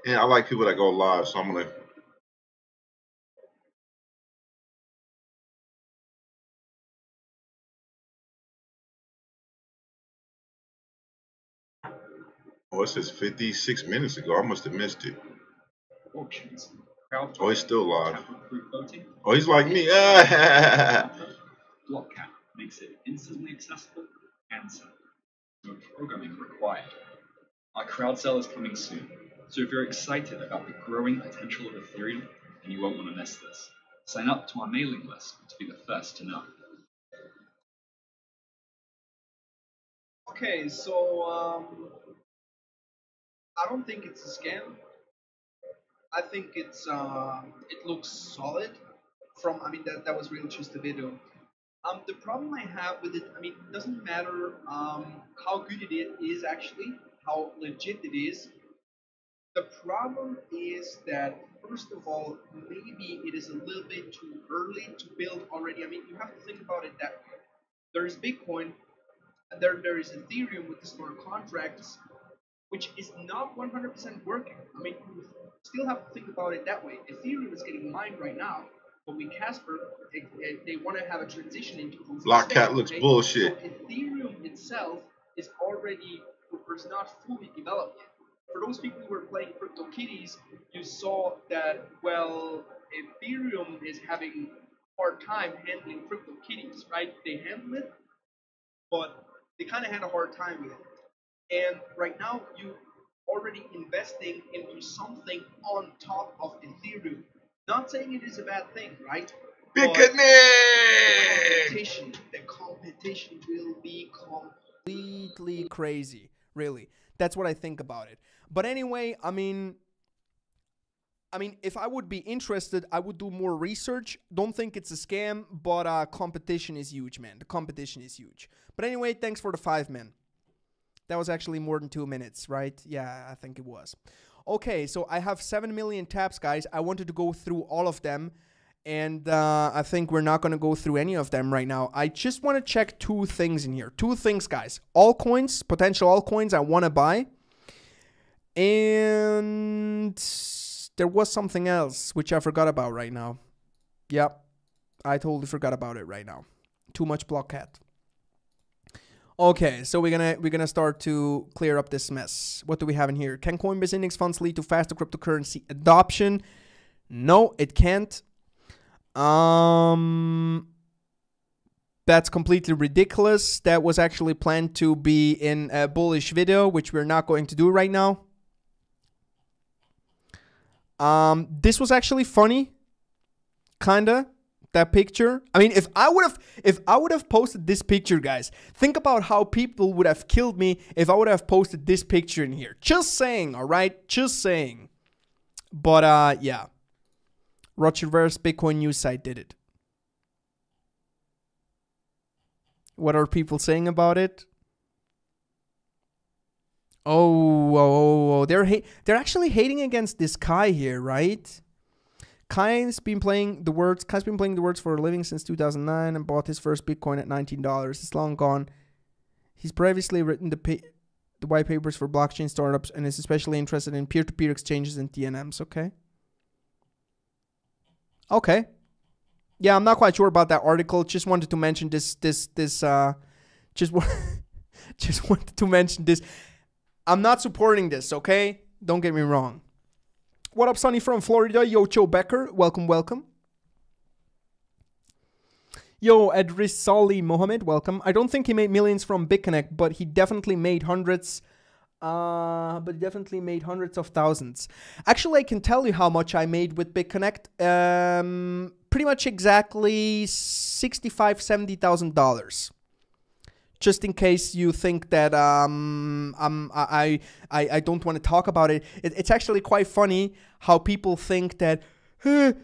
And I like people that go live, so I'm gonna. Oh, it says 56 minutes ago. I must have missed it. Auctions. Oh, he's still live. Voting. Oh, he's like me. Block cap makes it instantly accessible and simple. No programming required. Our crowd sale is coming soon, so if you're excited about the growing potential of Ethereum, then you won't want to miss this. Sign up to our mailing list to be the first to know. Okay, so I don't think it's a scam. I think it's it looks solid. That was really just a video. The problem I have with it, it doesn't matter how good it is actually, how legit it is. The problem is that first of all, maybe it is a little bit too early to build already. You have to think about it that way. There is Bitcoin, and there is Ethereum with the smart contracts, which is not 100% working. You still have to think about it that way. Ethereum is getting mined right now, but with Casper, they want to have a transition into proof of stake. Lockcat looks bullshit. So Ethereum itself is not fully developed yet. For those people who were playing CryptoKitties, you saw that, well, Ethereum is having a hard time handling CryptoKitties, right? They handle it, but they kind of had a hard time with it. And right now, you already investing into something on top of Ethereum. Not saying it is a bad thing, right? Big The competition will be completely crazy, really. That's what I think about it. But anyway, if I would be interested, I would do more research. Don't think it's a scam, but competition is huge, man. The competition is huge. But anyway, thanks for the 5, man. That was actually more than 2 minutes, right? Yeah, I think it was. Okay, so I have 7 million taps, guys. I wanted to go through all of them, and I think we're not going to go through any of them right now. I just want to check 2 things in here. 2 things, guys. Altcoins, potential altcoins I want to buy. And there was something else, which I forgot about right now. Yep, I totally forgot about it right now. Too much blockhead. Okay, so we're gonna start to clear up this mess. What do we have in here? Can Coinbase index funds lead to faster cryptocurrency adoption? No, it can't. That's completely ridiculous. That was actually planned to be in a bullish video, which we're not going to do right now. This was actually funny, kinda. That picture. If I would have posted this picture, guys, think about how people would have killed me if I would have posted this picture in here. Just saying, all right? Just saying. But yeah, Rogerverse Bitcoin news site did it. What are people saying about it? They're actually hating against this Kai here, right? Kai's been playing the words for a living since 2009 and bought his first Bitcoin at $19. It's long gone. He's previously written the white papers for blockchain startups and is especially interested in peer-to-peer exchanges and DNMs. Okay. Yeah, I'm not quite sure about that article. Just wanted to mention this. Just wanted to mention this. I'm not supporting this, okay? Don't get me wrong. What up, Sonny from Florida? Yo, Joe Becker. Welcome, welcome. Yo, Edris Sali Mohammed. Welcome. I don't think he made millions from BitConnect, but he definitely made hundreds. Of thousands. Actually, I can tell you how much I made with BitConnect. Pretty much exactly $65,000-$70,000. Just in case you think that I don't want to talk about it. It's actually quite funny how people think that you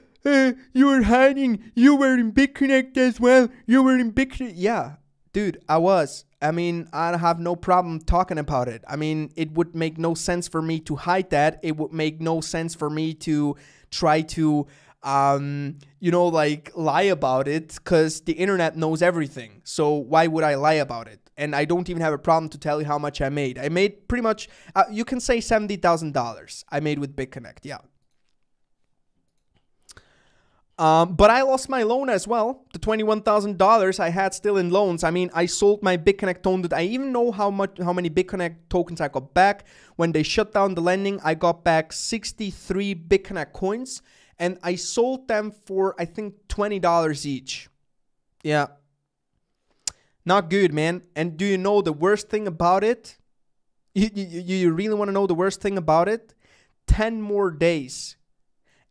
were hiding. You were in BitConnect as well. You were in BitConnect. Yeah, dude, I was. I mean, I have no problem talking about it. I mean, it would make no sense for me to hide that. It would make no sense for me to try to, lie about it, because the internet knows everything. So why would I lie about it? And I don't even have a problem to tell you how much I made. I made pretty much, you can say $70,000 I made with BitConnect, yeah. But I lost my loan as well. The $21,000 I had still in loans. I mean, I sold my BitConnect token. I even know how many BitConnect tokens I got back. When they shut down the lending, I got back 63 BitConnect coins. And I sold them for, I think, $20 each. Yeah. Not good, man. And do you know the worst thing about it? You really want to know the worst thing about it? 10 more days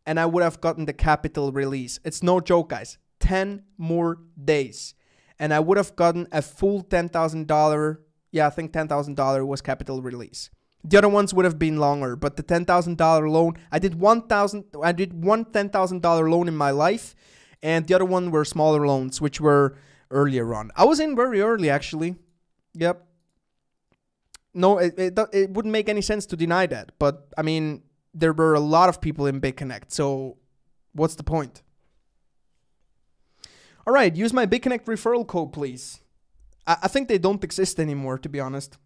and I would have gotten the capital release. It's no joke, guys. 10 more days. And I would have gotten a full $10,000. Yeah, I think $10,000 was capital release. The other ones would have been longer, but the $10,000 loan, I did one $10,000 loan in my life, and the other one were smaller loans, which were earlier on. I was in very early, actually. Yep. No, it wouldn't make any sense to deny that, but I mean, there were a lot of people in BitConnect, so what's the point? All right, use my BitConnect referral code, please. I think they don't exist anymore, to be honest.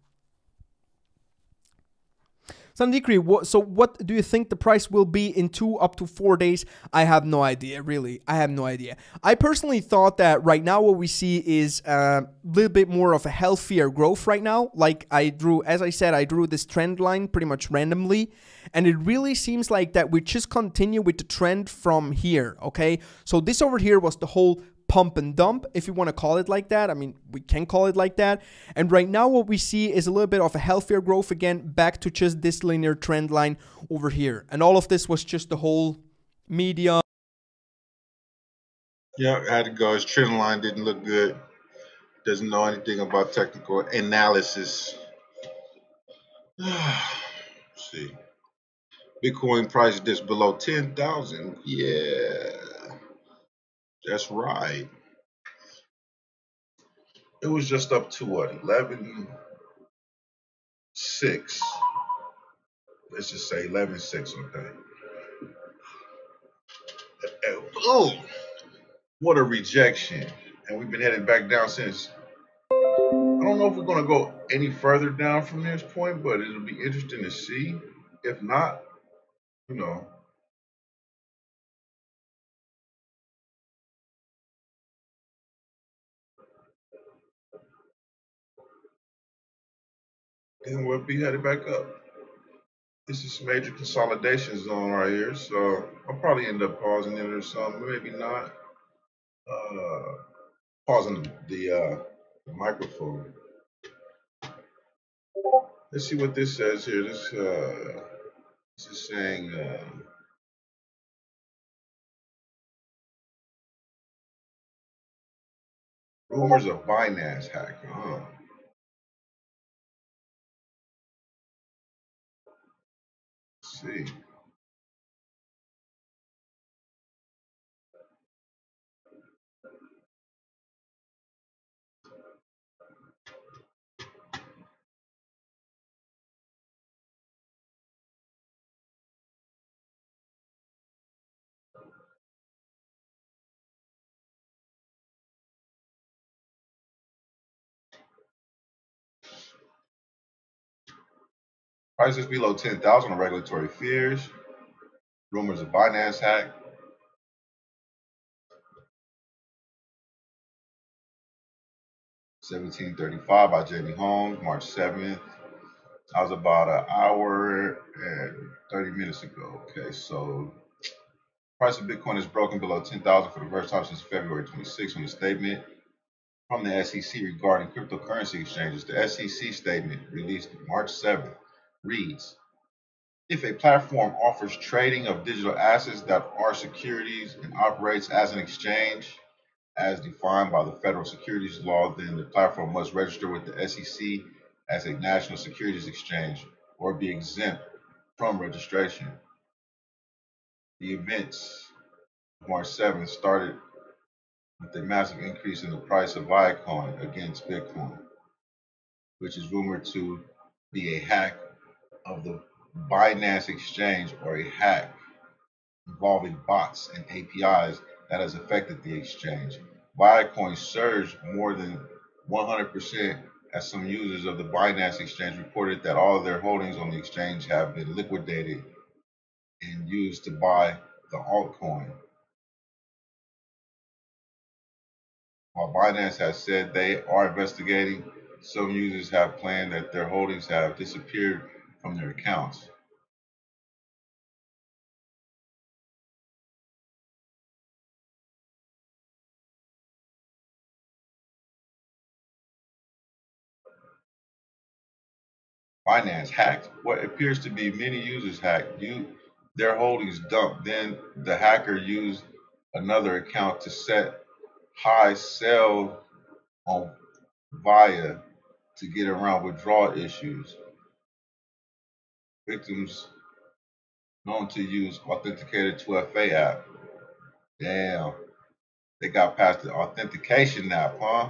Sandikri, so what do you think the price will be in 2 up to 4 days? I have no idea, really. I have no idea. I personally thought that right now what we see is a little bit more of a healthier growth right now. Like as I said, I drew this trend line pretty much randomly. And it really seems like that we just continue with the trend from here, okay? So this over here was the whole pump and dump, if you want to call it like that. I mean, we can call it like that. And right now what we see is a little bit of a healthier growth again, back to just this linear trend line over here. And all of this was just the whole media. Yeah, I had to go. His trend line didn't look good. Doesn't know anything about technical analysis. See. Bitcoin price just below 10,000. Yeah. That's right. It was just up to what? 11.6. Let's just say 11.6, okay. Oh, what a rejection. And we've been heading back down since. I don't know if we're going to go any further down from this point, but it'll be interesting to see. If not, you know. Then we'll be headed back up. This is major consolidation zone right here, so I'll probably end up pausing it or something, maybe not. Pausing the microphone. Let's see what this says here. This is saying rumors of Binance hack. Let's see. Prices below 10,000 on regulatory fears. Rumors of Binance hack. $17.35 by Jamie Holmes, March 7th. That was about an hour and 30 minutes ago. Okay, so price of Bitcoin is broken below 10,000 for the first time since February 26th. On the statement from the SEC regarding cryptocurrency exchanges, the SEC statement released March 7th reads, if a platform offers trading of digital assets that are securities and operates as an exchange, as defined by the federal securities law, then the platform must register with the SEC as a national securities exchange or be exempt from registration. The events of March 7th started with a massive increase in the price of Bitcoin against Bitcoin, which is rumored to be a hack of the Binance exchange or a hack involving bots and APIs that has affected the exchange. Bitcoin surged more than 100% as some users of the Binance exchange reported that all of their holdings on the exchange have been liquidated and used to buy the altcoin. While Binance has said they are investigating, some users have claimed that their holdings have disappeared from their accounts. Binance hacked. What appears to be many users hacked their holdings dumped. Then the hacker used another account to set high sell on via to get around withdrawal issues. Victims known to use authenticated 2FA app. Damn, they got past the authentication app, huh?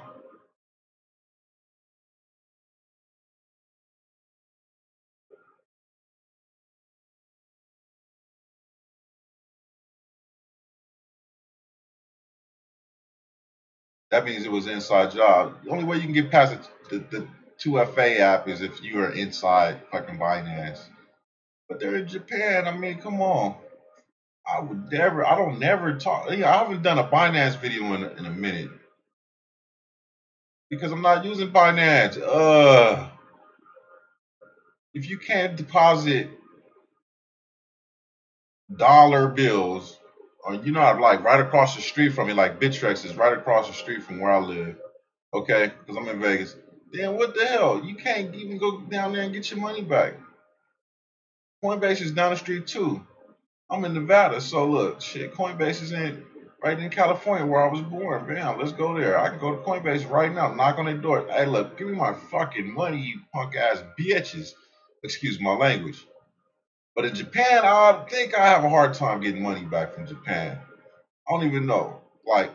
That means it was an inside job. The only way you can get past the 2FA app is if you are inside fucking Binance. But they're in Japan. I mean, come on. I don't never talk. I haven't done a Binance video in a minute because I'm not using Binance. If you can't deposit dollar bills, or like right across the street from me, like Bittrex is right across the street from where I live. Okay, because I'm in Vegas. Then what the hell? You can't even go down there and get your money back. Coinbase is down the street too. I'm in Nevada, so look, shit, Coinbase is right in California where I was born. Man, let's go there. I can go to Coinbase right now, knock on their door. Hey, look, give me my fucking money, you punk ass bitches. Excuse my language. But in Japan, I think I have a hard time getting money back from Japan. I don't even know. Like,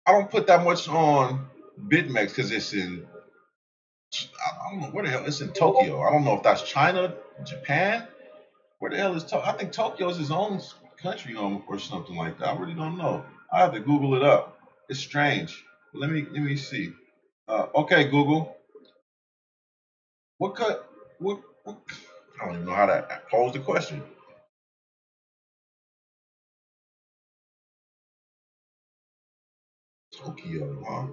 I don't put that much on BitMEX because it's I don't know where the hell, it's in Tokyo. I don't know if that's China, Japan. Where the hell is Tokyo? I think Tokyo is its own country or something like that. I really don't know. I have to Google it up. It's strange. Let me see. Okay, Google. What? I don't even know how to pose the question. Tokyo, huh?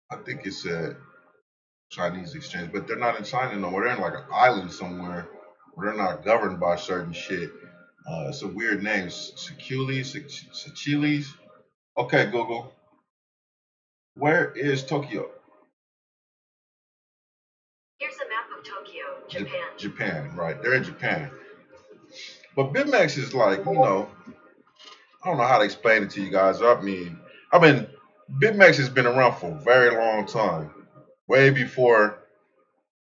I think it's a Chinese exchange, but they're not in China no more. They're in like an island somewhere where they're not governed by certain shit. It's a weird name. Sechilis. Okay, Google. Where is Tokyo? Here's a map of Tokyo, Japan. Japan, right. They're in Japan. But BitMEX is like, I don't know how to explain it to you guys. BitMEX has been around for a very long time. Way before,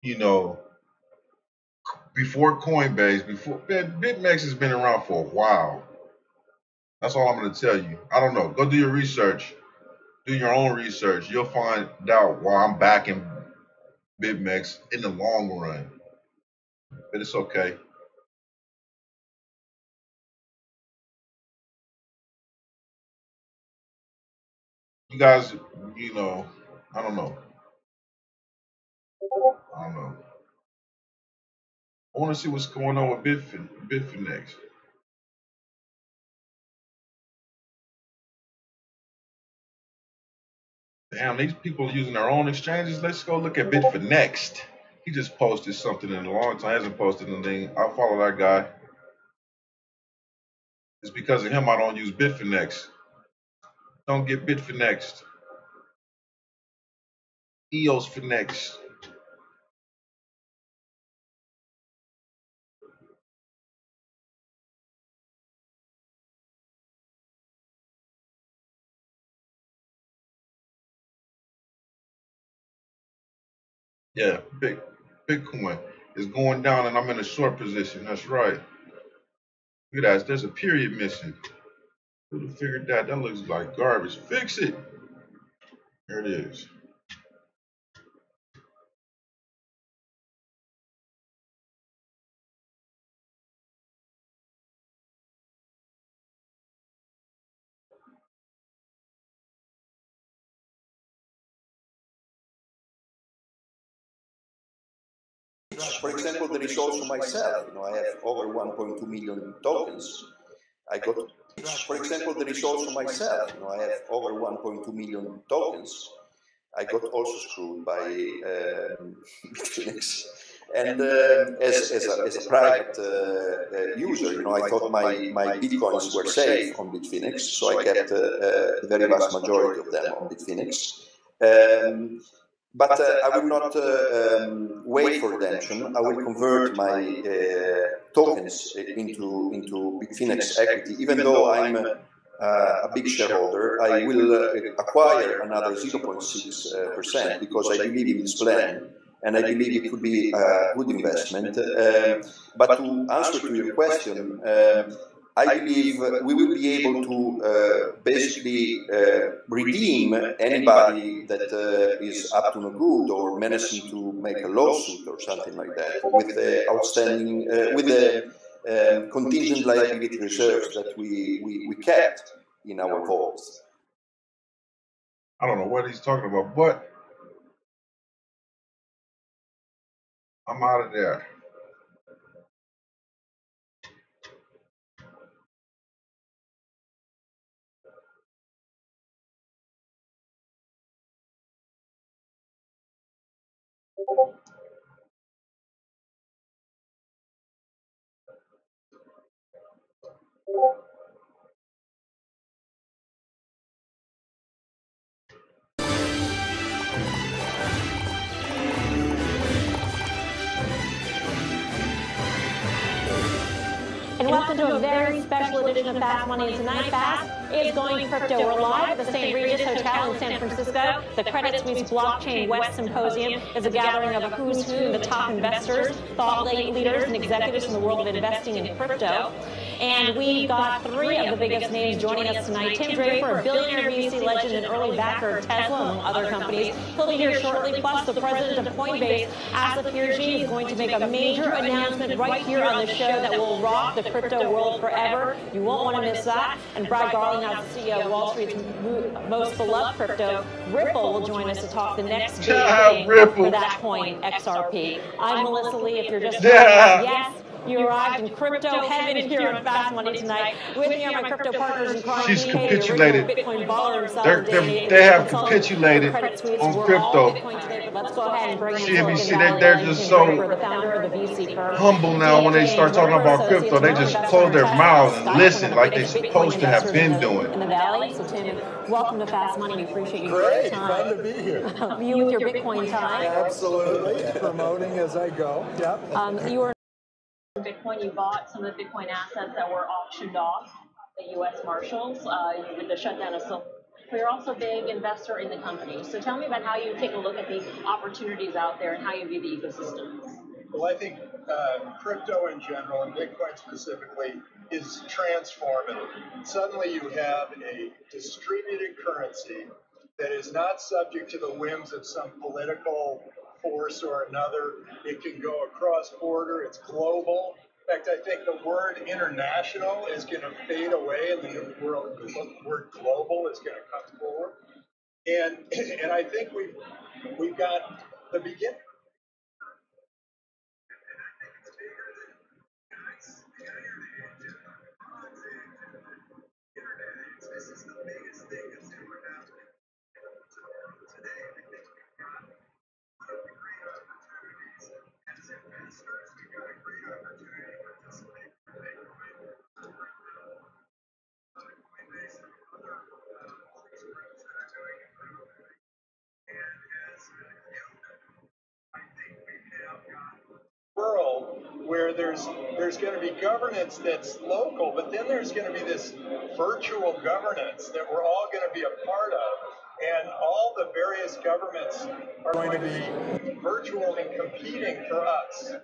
you know, before Coinbase, BitMEX has been around for a while. That's all I'm going to tell you. I don't know. Go do your research. Do your own research. You'll find out why I'm backing BitMEX in the long run. But it's okay. You guys, you know, I don't know. I don't know. I want to see what's going on with Bitfinex. Damn, these people are using their own exchanges. Let's go look at Bitfinex. He just posted something in a long time. Hasn't posted anything. I'll follow that guy. It's because of him I don't use Bitfinex. Don't get Bitfinex. EOS Finex. Yeah, Bitcoin is going down and I'm in a short position. That's right. Look at that. There's a period missing. Who'd have figured that? That looks like garbage. Fix it. There it is. For example, there is also myself. I have over 1.2 million tokens. I got, for example, there is also myself. I have over 1.2 million tokens. I got also screwed by Bitfinex. And as a private user, I thought my bitcoins were safe on Bitfinex, so I kept the very vast majority of them on Bitfinex. But I will not wait for redemption. I will convert my tokens into Bitfinex equity. Even though I'm a big shareholder, I will acquire another 0.6% because I believe in this plan and I believe it could be a good investment. But to answer to your question, I believe we will be able to basically redeem anybody that is up to no good or menacing to make a lawsuit or something like that with the outstanding, with the contingent liability reserves that we kept in our vaults. I don't know what he's talking about, but I'm out of there. And welcome to a very special edition of Fast Money. Tonight, Fast is going crypto. We're live at the St. Regis Hotel in San Francisco. The Credit Suisse Blockchain West Symposium is a gathering of a who's who, the top investors, thought leaders, and executives in the world of investing in crypto. And we've got three of the biggest names joining us tonight. Tim Draper, a billionaire VC legend and early backer of Tesla, among other companies. He'll be here shortly. Plus, the president of Coinbase, Asif Hirji, is going to make a major announcement right here on the show that will rock the crypto world forever. You won't want to miss that. And Brad Garlinghouse, the CEO of Wall Street's most beloved crypto, Ripple, will join us to talk the next big thing for that coin, XRP. I'm Melissa Lee. If you're just joining us, yes, you arrived in crypto heaven here on Fast Money tonight. With me are my crypto partners in crime. She's capitulated. Bitcoin baller himself, They have capitulated on crypto. Let's go ahead and bring in CNBC, they're just so humble now when they start talking about crypto. They just close their mouths and listen like they're supposed to have been doing. In the Valley. So Tim, welcome to Fast Money. We appreciate you. Great, fun to be here. You with your Bitcoin time. Absolutely, promoting as I go. Yep. You were Bitcoin. You bought some of the Bitcoin assets that were auctioned off at U.S. Marshals with the shutdown of silver. But you're also a big investor in the company. So tell me about how you take a look at the opportunities out there and how you view the ecosystem. Well, I think crypto in general and Bitcoin specifically is transformative. Suddenly you have a distributed currency that is not subject to the whims of some political force or another. It can go across border. It's global. In fact, I think the word international is going to fade away and the word global is going to come forward. And I think we've got the beginning. World where there's going to be governance that's local, but then there's going to be this virtual governance that we're all going to be a part of, and all the various governments are going to be virtual and competing for us.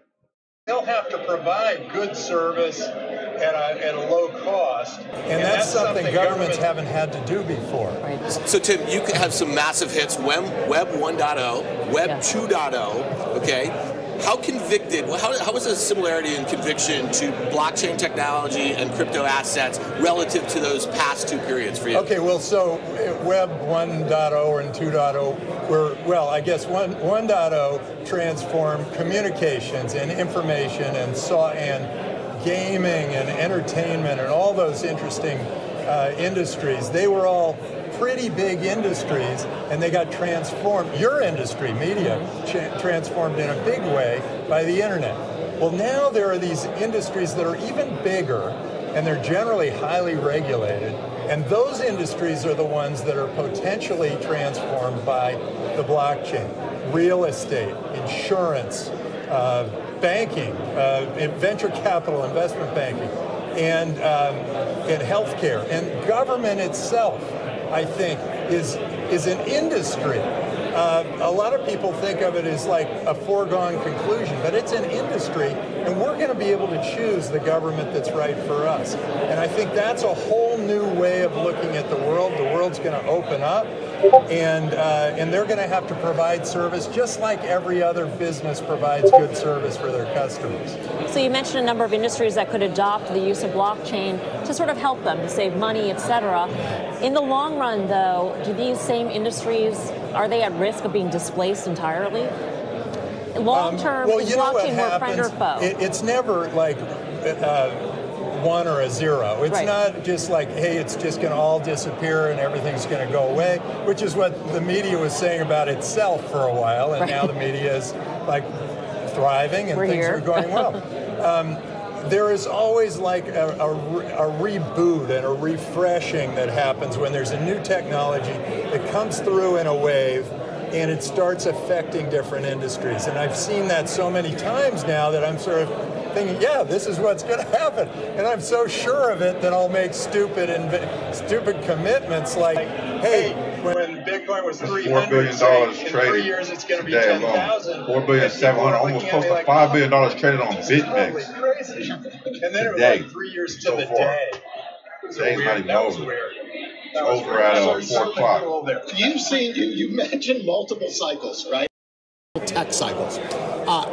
They'll have to provide good service at a low cost. And that's something governments haven't had to do before. Right. So, Tim, you have some massive hits, Web 1.0, Web 2.0, okay? How convicted, how is the similarity in conviction to blockchain technology and crypto assets relative to those past two periods for you? Okay, well, so Web 1.0 and 2.0 were, well, I guess 1.0 transformed communications and information and gaming and entertainment and all those interesting industries. They were all pretty big industries, and they got transformed. Your industry, media, transformed in a big way by the internet. Well, now there are these industries that are even bigger, and they're generally highly regulated, and those industries are the ones that are potentially transformed by the blockchain. Real estate, insurance, banking, venture capital, investment banking, and healthcare, and government itself, I think, is an industry. A lot of people think of it as like a foregone conclusion, but it's an industry, and we're going to be able to choose the government that's right for us. And I think that's a whole new way of looking at the world. The world's going to open up, and they're going to have to provide service just like every other business provides good service for their customers. So you mentioned a number of industries that could adopt the use of blockchain to sort of help them to save money, etc. In the long run, though, do these same industries, are they at risk of being displaced entirely? Long term, is blockchain more friend or foe? It's never like one or a zero. It's not just like, hey, it's just going to all disappear and everything's going to go away, which is what the media was saying about itself for a while, and now the media is like thriving and things are going well. There is always like a reboot and a refreshing that happens when there's a new technology that comes through in a wave and it starts affecting different industries. And I've seen that so many times now that I'm sort of thinking, yeah, this is what's going to happen. And I'm so sure of it that I'll make stupid commitments like, hey, when Bitcoin was $300 billion, in 3 years it's going to be 10,000. $4,700,000, almost close to $5 billion traded on BitMEX. Crazy. And then it was like 3 years to the day. Today's not even over. It's over at 4 o'clock. You mentioned multiple cycles, right? Tech cycles.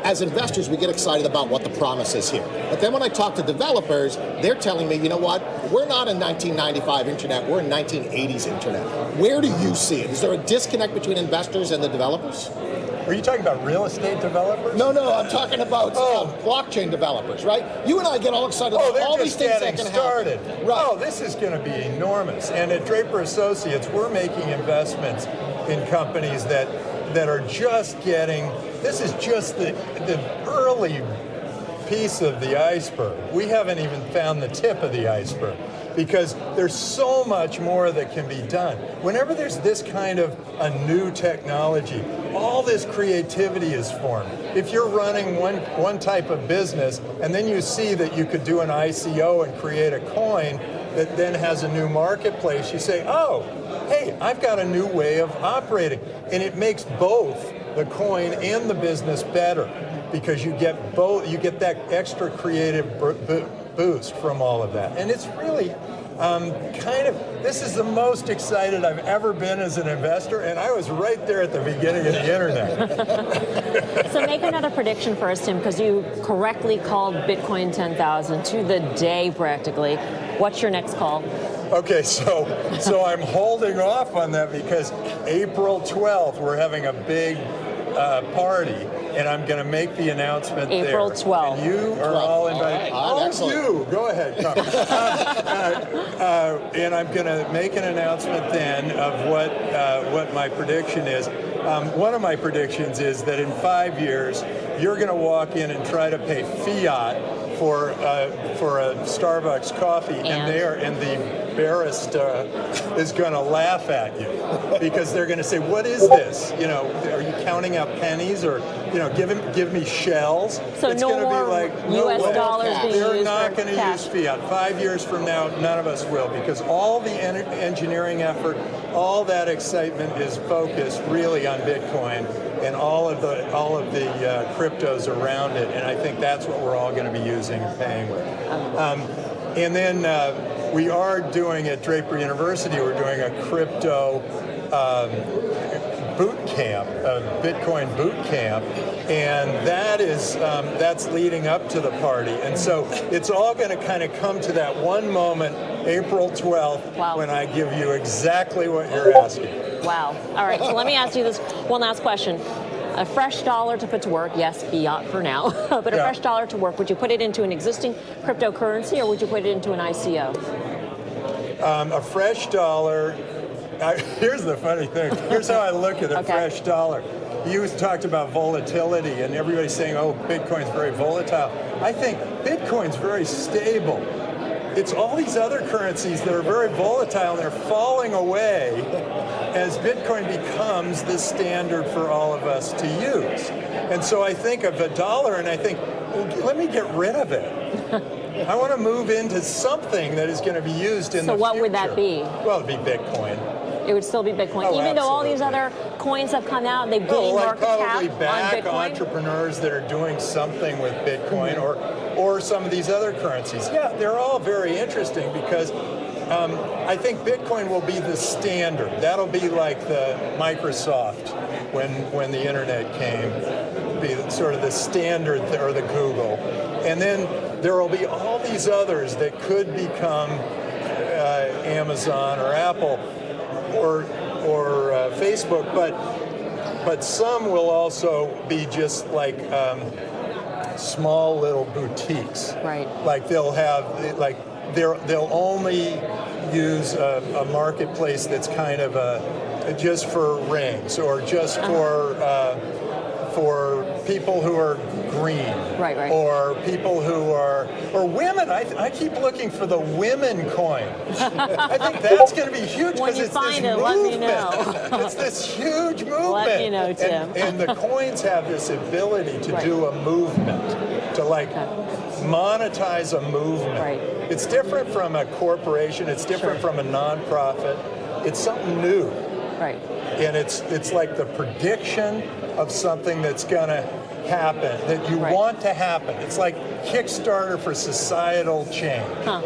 As investors, we get excited about what the promise is here. But then when I talk to developers, they're telling me, you know what? We're not in 1995 internet. We're in 1980s internet. Where do you see it? Is there a disconnect between investors and the developers? Are you talking about real estate developers? No, I'm talking about blockchain developers, right? You and I get all excited about all these things that can happen. Right. Oh, this is going to be enormous. And at Draper Associates, we're making investments in companies that are just getting, this is just the early piece of the iceberg. We haven't even found the tip of the iceberg because there's so much more that can be done. Whenever there's this kind of a new technology, all this creativity is formed. If you're running one type of business and then you see that you could do an ICO and create a coin that then has a new marketplace, you say, oh, hey, I've got a new way of operating. And it makes both the coin and the business better because you get both, you get that extra creative boost from all of that. And it's really this is the most excited I've ever been as an investor, and I was right there at the beginning of the internet. So make another prediction for us, Tim, because you correctly called Bitcoin 10,000 to the day practically. What's your next call? Okay, so I'm holding off on that because April 12th we're having a big party, and I'm going to make the announcement April there. 12th. And you are all invited. All right, You go ahead, come. And I'm going to make an announcement then of what my prediction is. One of my predictions is that in 5 years you're going to walk in and try to pay fiat for a Starbucks coffee, and the barista is going to laugh at you because they're going to say, "What is this? You know, are you counting out pennies, or give me shells?" So it's no going to more be like U.S. dollars being They're used not for going to cash. use fiat. 5 years from now, none of us will, because all the engineering effort, all that excitement is focused really on Bitcoin and all of the cryptos around it, and I think that's what we're all going to be using and paying with. And then we are doing at Draper University, we're doing a crypto boot camp, a Bitcoin boot camp, and that's leading up to the party. And so it's all going to kind of come to that one moment, April 12th, Wow. when I give you exactly what you're asking. Wow. All right, so let me ask you this one last question. A fresh dollar to put to work, yes, fiat for now, but a fresh dollar to work, would you put it into an existing cryptocurrency, or would you put it into an ICO? A fresh dollar, here's the funny thing. Here's how I look at a fresh dollar. You talked about volatility, and everybody's saying, oh, Bitcoin's very volatile. I think Bitcoin's very stable. It's all these other currencies that are very volatile, and they're falling away as Bitcoin becomes the standard for all of us to use. And so I think of a dollar, and I think, well, let me get rid of it. I want to move into something that is going to be used in the future. So what would that be? Well, it'd be Bitcoin. It would still be Bitcoin, Oh, even though all these other coins have come out and they've gained market cap probably back on Bitcoin? entrepreneurs that are doing something with Bitcoin, or some of these other currencies. Yeah, they're all very interesting because I think Bitcoin will be the standard. That'll be like the Microsoft when the internet came, be sort of the standard, or the Google. And then there will be all these others that could become Amazon or Apple or Facebook, but some will also be just like small little boutiques. Right. Like they'll only use a marketplace that's kind of just for rings, or just for people who are green, right, or people who are, or women. I keep looking for the women coin. I think that's going to be huge because it's this movement. Let me know. It's this huge movement. Let me know, Tim. And the coins have this ability to do a movement, to monetize a movement. Right. It's different from a corporation. It's different from a nonprofit. It's something new. Right. And it's like the prediction of something that's going to happen, that you want to happen. It's like Kickstarter for societal change. Huh.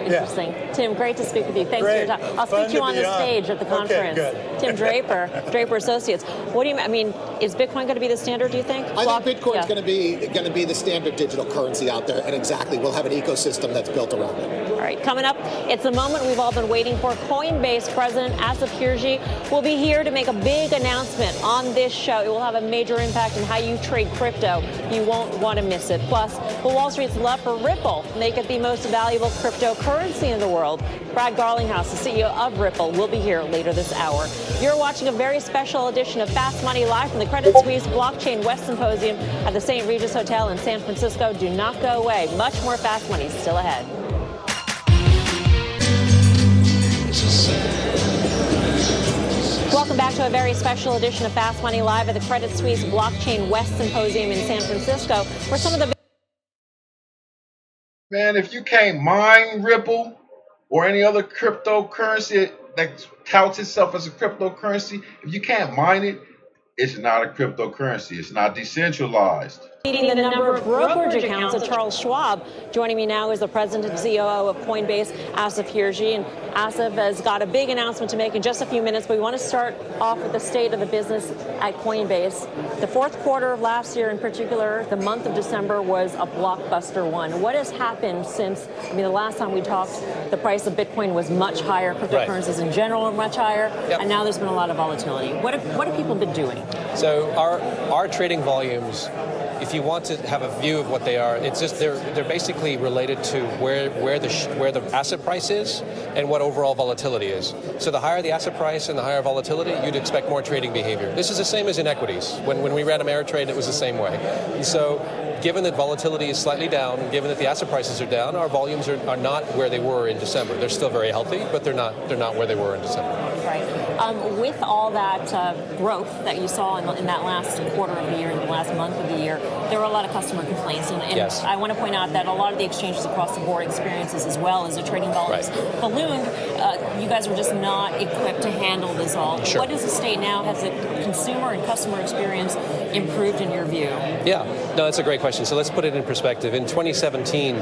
Interesting. Yeah. Tim, great to speak with you. Thanks for your time. I'll speak to you on the stage at the conference. Okay, good. Tim Draper, Draper Associates. What do you? I mean, is Bitcoin going to be the standard? Do you think? I think Bitcoin's going to be the standard digital currency out there, and exactly, we'll have an ecosystem that's built around it. All right, coming up, it's the moment we've all been waiting for. Coinbase President Asif Kirji will be here to make a big announcement on this show. It will have a major impact on how you trade crypto. You won't want to miss it. Plus, will Wall Street's love for Ripple make it the most valuable cryptocurrency in the world? Brad Garlinghouse, the CEO of Ripple, will be here later this hour. You're watching a very special edition of Fast Money live from the Credit Suisse Blockchain West Symposium at the St. Regis Hotel in San Francisco. Do not go away. Much more Fast Money still ahead. Welcome back to a very special edition of Fast Money Live at the Credit Suisse Blockchain West Symposium in San Francisco, where some of the... Man, if you can't mine Ripple or any other cryptocurrency that touts itself as a cryptocurrency, if you can't mine it, it's not a cryptocurrency. It's not decentralized. Leading the number of brokerage accounts at Charles Schwab. Joining me now is the president and COO of Coinbase, Asif Hirji. And Asif has got a big announcement to make in just a few minutes, but we want to start off with the state of the business at Coinbase. The fourth quarter of last year in particular, the month of December, was a blockbuster one. What has happened since, the last time we talked, the price of Bitcoin was much higher, cryptocurrencies in general are much higher, and now there's been a lot of volatility. What have people been doing? So our trading volumes, if you want to have a view of what they are, it's just they're basically related to where the asset price is and what overall volatility is. So the higher the asset price and the higher volatility, you'd expect more trading behavior. This is the same as in equities. When we ran Ameritrade, it was the same way. And so given that volatility is slightly down, and given that the asset prices are down, our volumes are not where they were in December. They're still very healthy, but they're not where they were in December. Right. With all that growth that you saw in that last quarter of the year, in the last month of the year, there were a lot of customer complaints. And yes. I want to point out that a lot of the exchanges across the board experiences as well as the trading volumes ballooned. You guys were just not equipped to handle this all. Sure. What is the state now? Has the consumer and customer experience improved in your view? Yeah, no, that's a great question. So let's put it in perspective. In 2017,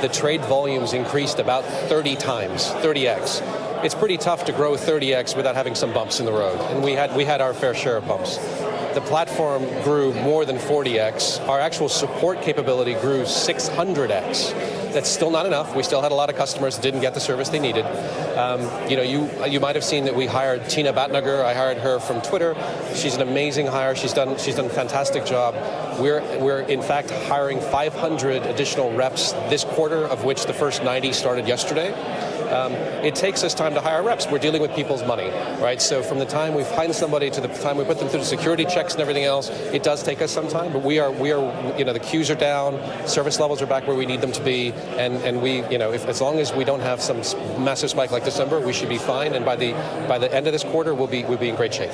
the trade volumes increased about 30 times, 30x. It's pretty tough to grow 30x without having some bumps in the road, and we had our fair share of bumps. The platform grew more than 40x. Our actual support capability grew 600x. That's still not enough. We still had a lot of customers that didn't get the service they needed. You might have seen that we hired Tina Batnager. I hired her from Twitter. She's an amazing hire. She's done a fantastic job. We're in fact hiring 500 additional reps this quarter, of which the first 90 started yesterday. It takes us time to hire reps. We're dealing with people's money, right? So from the time we find somebody to the time we put them through the security checks and everything else, it does take us some time. But we are, the queues are down, service levels are back where we need them to be, and we, as long as we don't have some massive spike like December, we should be fine. And by the end of this quarter, we'll be in great shape.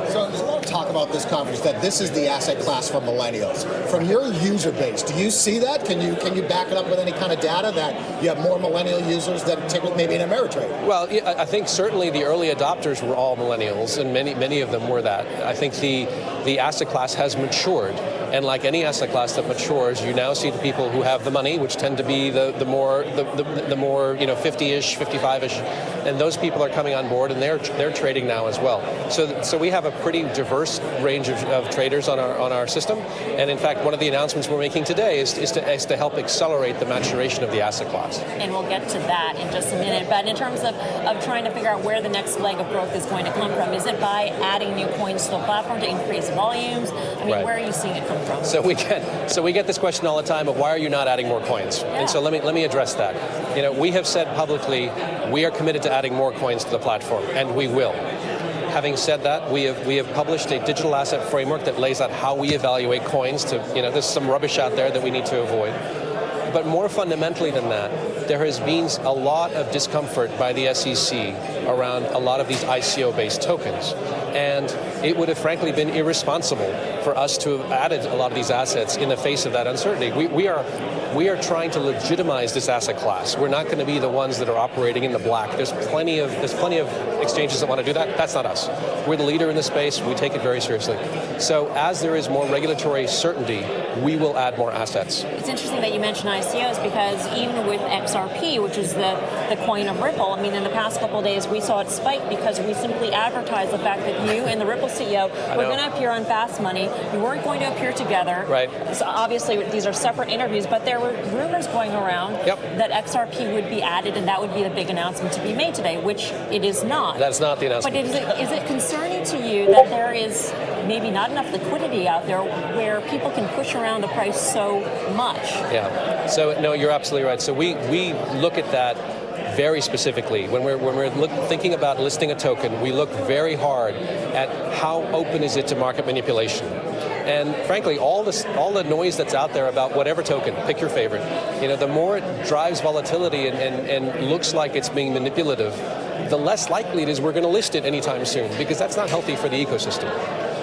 So there's a lot of talk about this conference that this is the asset class for millennials. From your user base, do you see that? Can you back it up with any kind of data that you have more millennial users than maybe in Ameritrade? Well, I think certainly the early adopters were all millennials, and many of them were that. I think the asset class has matured. And like any asset class that matures, you now see the people who have the money, which tend to be the more 50-ish, 55-ish, and those people are coming on board, and they're trading now as well. So we have a pretty diverse range of traders on our system, and in fact, one of the announcements we're making today is to help accelerate the maturation of the asset class. And we'll get to that in just a minute. But in terms of trying to figure out where the next leg of growth is going to come from, is it by adding new coins to the platform to increase volumes? Where are you seeing it come from? So we get this question all the time of why are you not adding more coins? Yeah. And so let me address that. We have said publicly we are committed to adding more coins to the platform, and we will. Having said that, we have published a digital asset framework that lays out how we evaluate coins. There's some rubbish out there that we need to avoid. But more fundamentally than that, there has been a lot of discomfort by the SEC around a lot of these ICO-based tokens. And it would have frankly been irresponsible for us to have added a lot of these assets in the face of that uncertainty. We are trying to legitimize this asset class. We're not going to be the ones that are operating in the black. There's plenty of exchanges that want to do that. That's not us. We're the leader in the space. We take it very seriously. So as there is more regulatory certainty, we will add more assets. It's interesting that you mentioned ICOs, because even with XRP, which is the coin of Ripple, in the past couple of days we saw it spike because we simply advertised the fact that you and the Ripple CEO were going to appear on Fast Money. You weren't going to appear together. Right. So obviously these are separate interviews, but there were rumors going around that XRP would be added, and that would be the big announcement to be made today, which it is not. That's not the announcement. But is it concerning to you that there is maybe not enough liquidity out there where people can push around the price so much? Yeah. So no, you're absolutely right. So we look at that very specifically. When we're thinking about listing a token, we look very hard at how open is it to market manipulation. And frankly, all the noise that's out there about whatever token, pick your favorite, the more it drives volatility and looks like it's being manipulative, the less likely it is we're going to list it anytime soon, because that's not healthy for the ecosystem.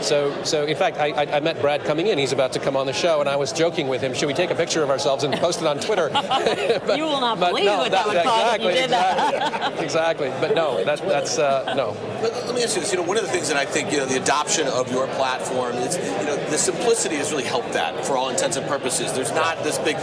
So in fact, I met Brad coming in. He's about to come on the show, and I was joking with him, should we take a picture of ourselves and post it on Twitter? But, you will not believe what that would cause if you did that. Exactly. But no, that's no. But let me ask you this. One of the things that I think, the adoption of your platform is, the simplicity has really helped that for all intents and purposes. There's not this big...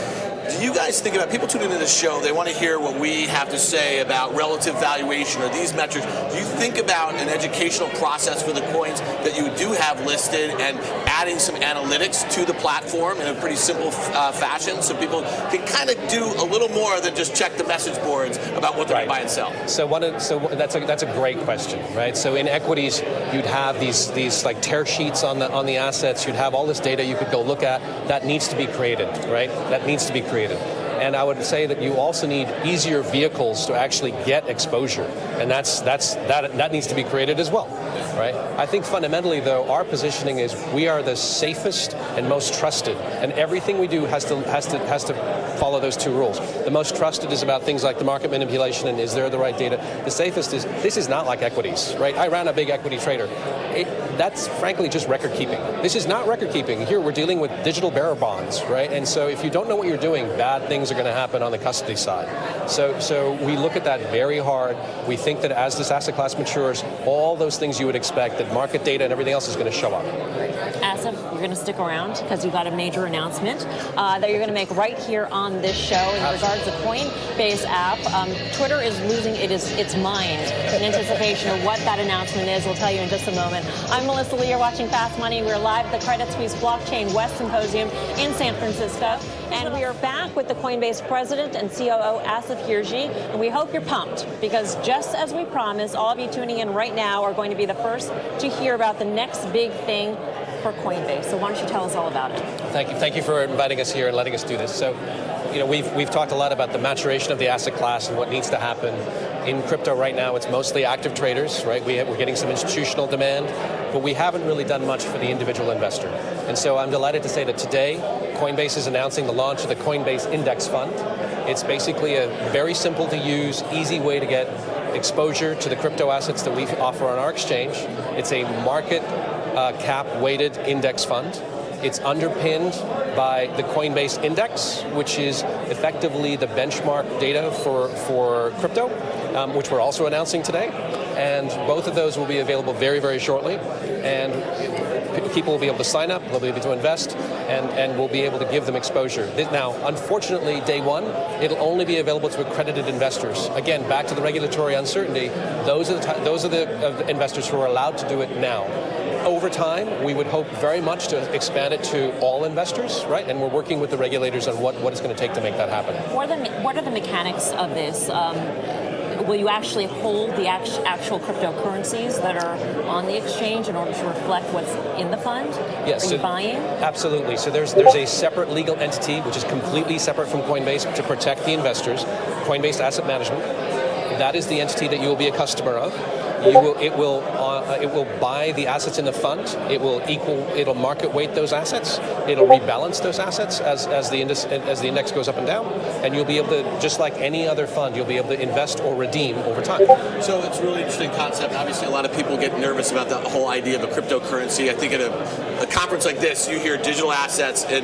Do you guys think about, people tuning into this show, they want to hear what we have to say about relative valuation or these metrics. Do you think about an educational process for the coins that you do have listed and adding some analytics to the platform in a pretty simple fashion so people can kind of do a little more than just check the message boards about what they're going to buy and sell? So that's a great question, right? So in equities, you'd have these like tear sheets on the assets. You'd have all this data you could go look at. That needs to be created, right? That needs to be created. And I would say that you also need easier vehicles to actually get exposure, and that needs to be created as well, right? I think fundamentally, though, our positioning is we are the safest and most trusted, and everything we do has to follow those two rules. The most trusted is about things like the market manipulation and is there the right data. The safest is this is not like equities, right? I ran a big equity trader. That's frankly just record keeping. This is not record keeping. Here we're dealing with digital bearer bonds, right? And so if you don't know what you're doing, bad things are going to happen on the custody side. So we look at that very hard. We think that as this asset class matures, all those things you would expect, that market data and everything else is going to show up. Asif, you're going to stick around because you've got a major announcement that you're going to make right here on this show in regards to the Coinbase app. Twitter is losing its mind in anticipation of what that announcement is. We'll tell you in just a moment. I'm Melissa Lee. You're watching Fast Money. We're live at the Credit Suisse Blockchain West Symposium in San Francisco. And we are back with the Coinbase president and COO, Asif Hirji. And we hope you're pumped because just as we promised, all of you tuning in right now are going to be the first to hear about the next big thing for Coinbase. So why don't you tell us all about it? Thank you for inviting us here and letting us do this. So, we've talked a lot about the maturation of the asset class and what needs to happen. In crypto right now, it's mostly active traders, right? We're getting some institutional demand, but we haven't really done much for the individual investor. And so I'm delighted to say that today, Coinbase is announcing the launch of the Coinbase Index Fund. It's basically a very simple to use, easy way to get exposure to the crypto assets that we offer on our exchange. It's a market cap weighted index fund. It's underpinned by the Coinbase Index, which is effectively the benchmark data for crypto, which we're also announcing today. And both of those will be available very, very shortly. And people will be able to sign up, they'll be able to invest, and we'll be able to give them exposure. Now, unfortunately, day one, it'll only be available to accredited investors. Again, back to the regulatory uncertainty, those are the investors who are allowed to do it now. Over time, we would hope very much to expand it to all investors, right? And we're working with the regulators on what it's going to take to make that happen. What are the mechanics of this? Will you actually hold the actual cryptocurrencies that are on the exchange in order to reflect what's in the fund? Yes. Are you buying? Absolutely. So there's a separate legal entity, which is completely separate from Coinbase to protect the investors, Coinbase Asset Management. That is the entity that you will be a customer of. It will buy the assets in the fund. It'll market weight those assets. It'll rebalance those assets as the index goes up and down, and you'll be able to, just like any other fund, you'll be able to invest or redeem over time. So it's a really interesting concept. Obviously, a lot of people get nervous about the whole idea of a cryptocurrency. I think at a conference like this, you hear digital assets and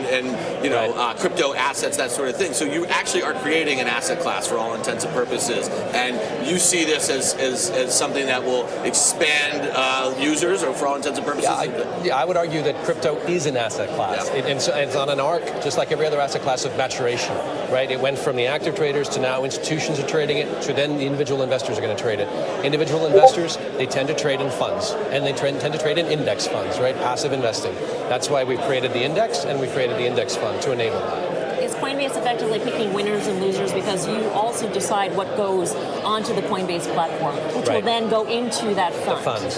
crypto assets, that sort of thing. So you actually are creating an asset class for all intents and purposes, and you see this as something that will expand users, or for all intents and purposes? I would argue that crypto is an asset class. Yeah. And it's on an arc, just like every other asset class, of maturation, right? It went from the active traders to now institutions are trading it, to then the individual investors are going to trade it. Individual investors, they tend to trade in funds, and they tend to trade in index funds, right? Passive investing. That's why we've created the index, and we've created the index fund to enable that. Is Coinbase effectively picking winners and losers because you also decide what goes onto the Coinbase platform, which will then go into that fund? The funds.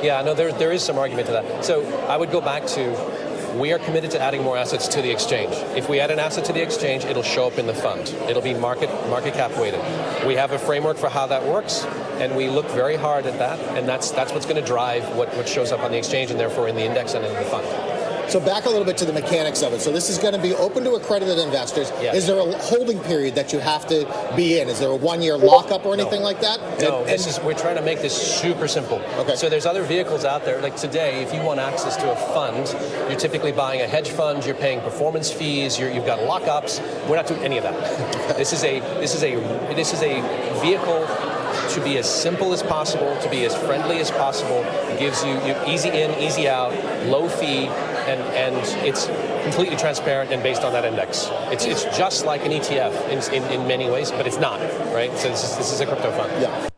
Yeah, no, there is some argument to that. So I would go back to, we are committed to adding more assets to the exchange. If we add an asset to the exchange, it'll show up in the fund. It'll be market cap weighted. We have a framework for how that works, and we look very hard at that, and that's what's going to drive what shows up on the exchange, and therefore in the index and in the fund. So back a little bit to the mechanics of it. So this is going to be open to accredited investors. Yes. Is there a holding period that you have to be in? Is there a 1-year lockup or anything like that? No, we're trying to make this super simple. Okay. So there's other vehicles out there. Like today, if you want access to a fund, you're typically buying a hedge fund. You're paying performance fees. You've got lockups. We're not doing any of that. This is a vehicle to be as simple as possible, to be as friendly as possible. It gives you easy in, easy out, low fee, and it's completely transparent and based on that index. It's just like an ETF in many ways, but it's not, right? So this is a crypto fund. Yeah.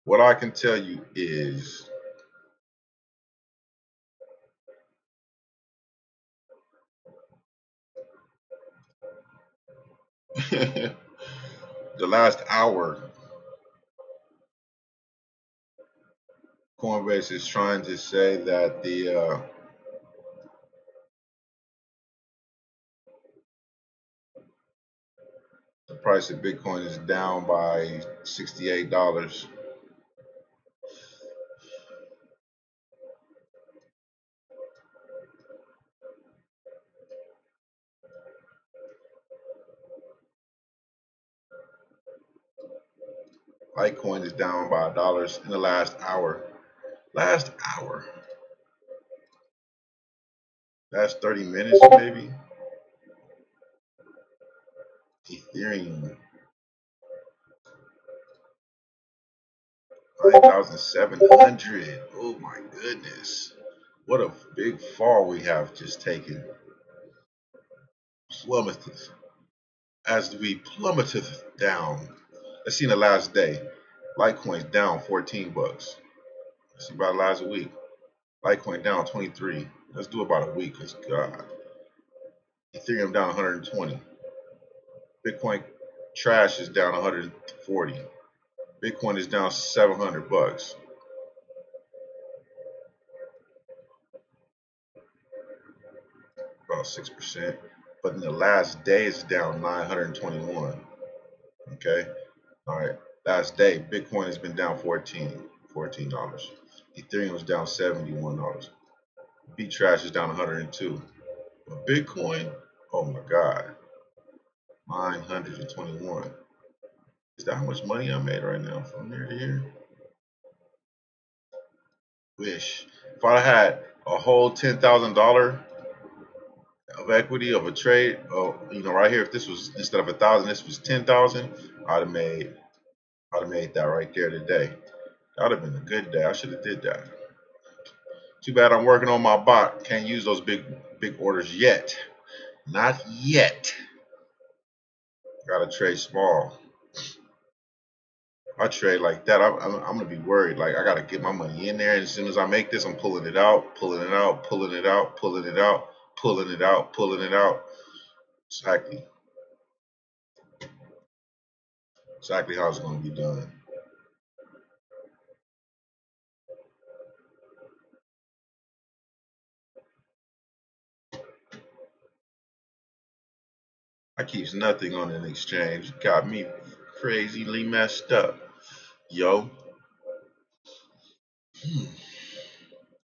What I can tell you is the last hour, Coinbase is trying to say that the price of Bitcoin is down by $68. Litecoin is down by $1 in the last hour. Last 30 minutes maybe. Ethereum 9,700. Oh my goodness. What a big fall we have just taken. Plummeted. As we plummeted down. Let's see in the last day. Litecoin's down 14 bucks. Let's see about last week. Litecoin down 23. Let's do about a week, because God. Ethereum down 120. Bitcoin trash is down 140. Bitcoin is down 700 bucks. About 6%. But in the last day, it's down 921. Okay. All right. Last day, Bitcoin has been down $14. Ethereum was down $71. Trash is down 102. But Bitcoin, oh my God, 921. Is that how much money I made right now from here to here? Wish. If I had a whole $10,000 of equity of a trade, right here, if this was instead of 1,000, this was 10,000, I'd have made that right there today. That would have been a good day. I should have did that. Too bad I'm working on my bot. Can't use those big orders yet. Not yet. Gotta trade small. I trade like that, I'm gonna be worried. Like, I gotta get my money in there, and as soon as I make this, I'm pulling it out, pulling it out, pulling it out, pulling it out, pulling it out, pulling it out. Exactly how it's gonna be done. I keeps nothing on an exchange. Got me crazily messed up. Yo.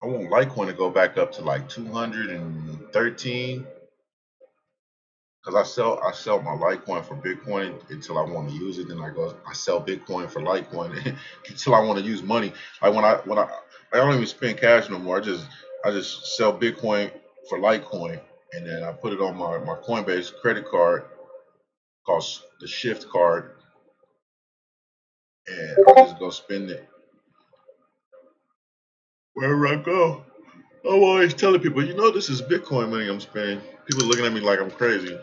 I want Litecoin to go back up to like 213. Because I sell my Litecoin for Bitcoin until I want to use it. Then I sell Bitcoin for Litecoin until I want to use money. Like when I don't even spend cash no more. I just sell Bitcoin for Litecoin, and then I put it on my Coinbase credit card called the Shift card, and I just go spend it wherever I go. I'm always telling people, this is Bitcoin money I'm spending. People looking at me like I'm crazy.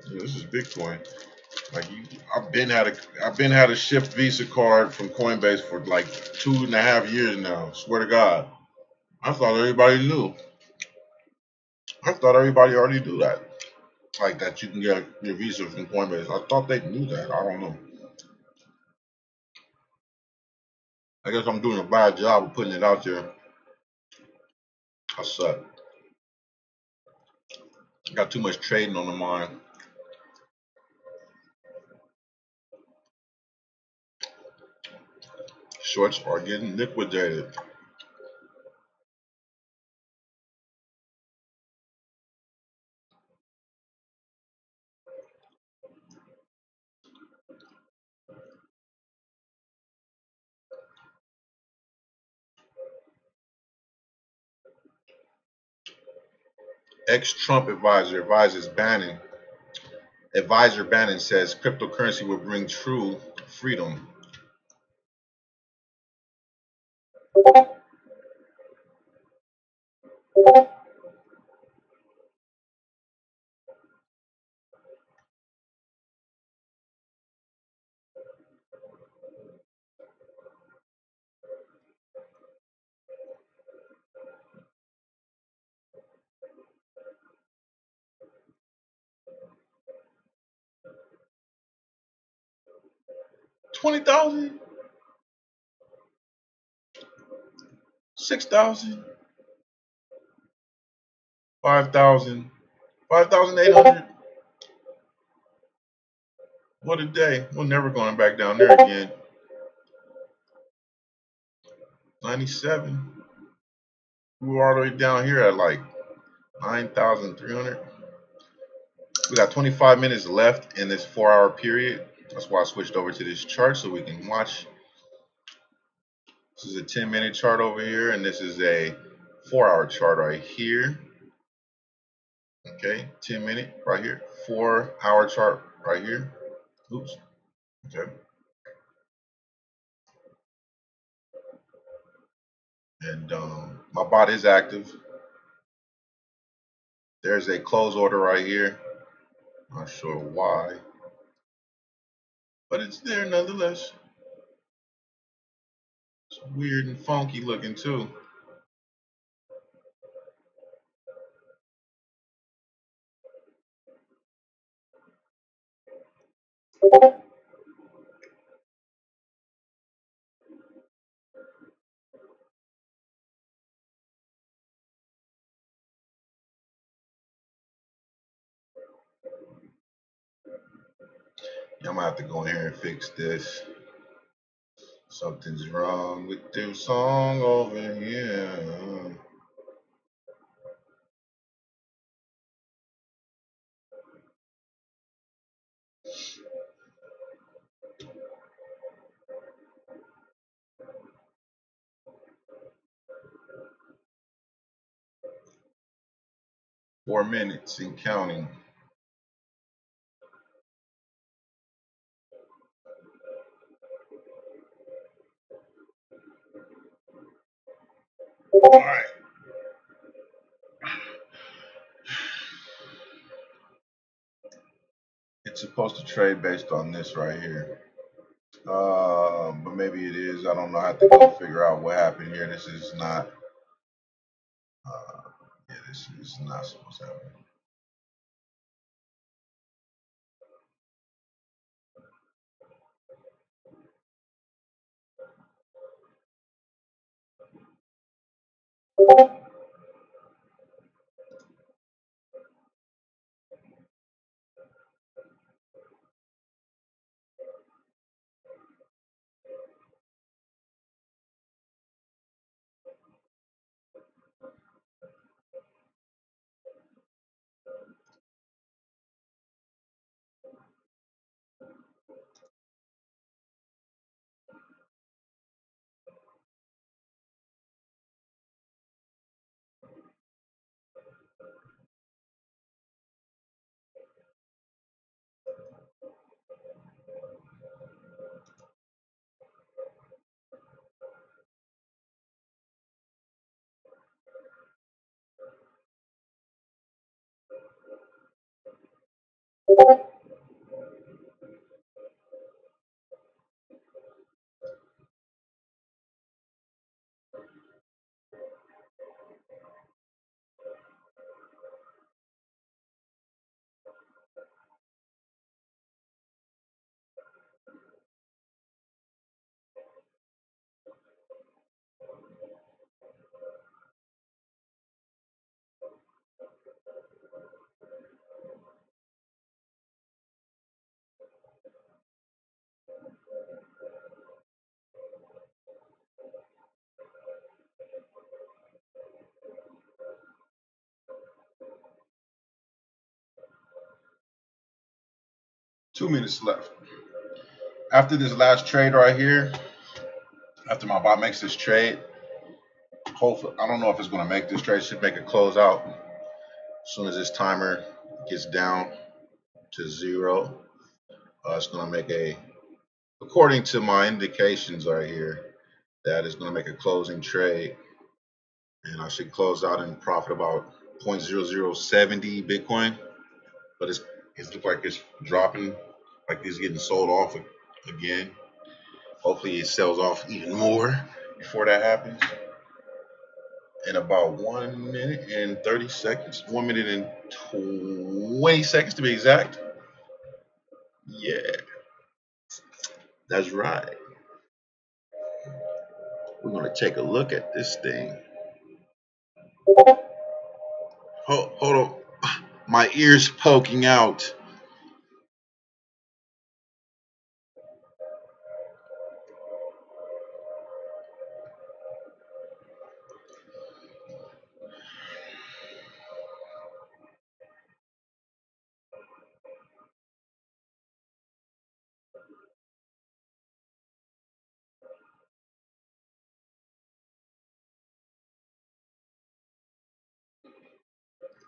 This is Bitcoin. Like I've been had a shift Visa card from Coinbase for like 2.5 years now. Swear to God. I thought everybody knew. I thought everybody already knew that. Like that you can get your Visa from Coinbase. I thought they knew that. I don't know. I guess I'm doing a bad job of putting it out there. I suck. I got too much trading on the mind. Shorts are getting liquidated. Ex-Trump advisor Bannon says cryptocurrency will bring true freedom. $20,000, $6,000, $5,000, $5,800. What a day. We're never going back down there again. 97. We were all the way down here at like 9,300. We got 25 minutes left in this 4-hour period. That's why I switched over to this chart so we can watch. This is a 10-minute chart over here, and this is a 4-hour chart right here. Okay, 10-minute right here. 4-hour chart right here. Oops. Okay. And my bot is active. There's a close order right here. Not sure why, but it's there nonetheless. It's weird and funky looking too. I'm gonna have to go in here and fix this. Something's wrong with the song over here. Four minutes and counting. All right. It's supposed to trade based on this right here. But maybe it is. I don't know. I have to go figure out what happened here. This is not. Yeah, this is not supposed to happen. 2 minutes left. After this last trade right here, after my bot makes this trade, hopefully, I don't know if it's going to make this trade. It should make a closeout as soon as this timer gets down to 0. It's going to make a, according to my indications right here, that is going to make a closing trade, and I should close out in profit about 0.0070 Bitcoin. But it looks like it's dropping, like it's getting sold off again. Hopefully it sells off even more before that happens. In about 1 minute and 30 seconds, 1 minute and 20 seconds to be exact. Yeah, that's right. We're gonna take a look at this thing. Hold on, my ear's poking out.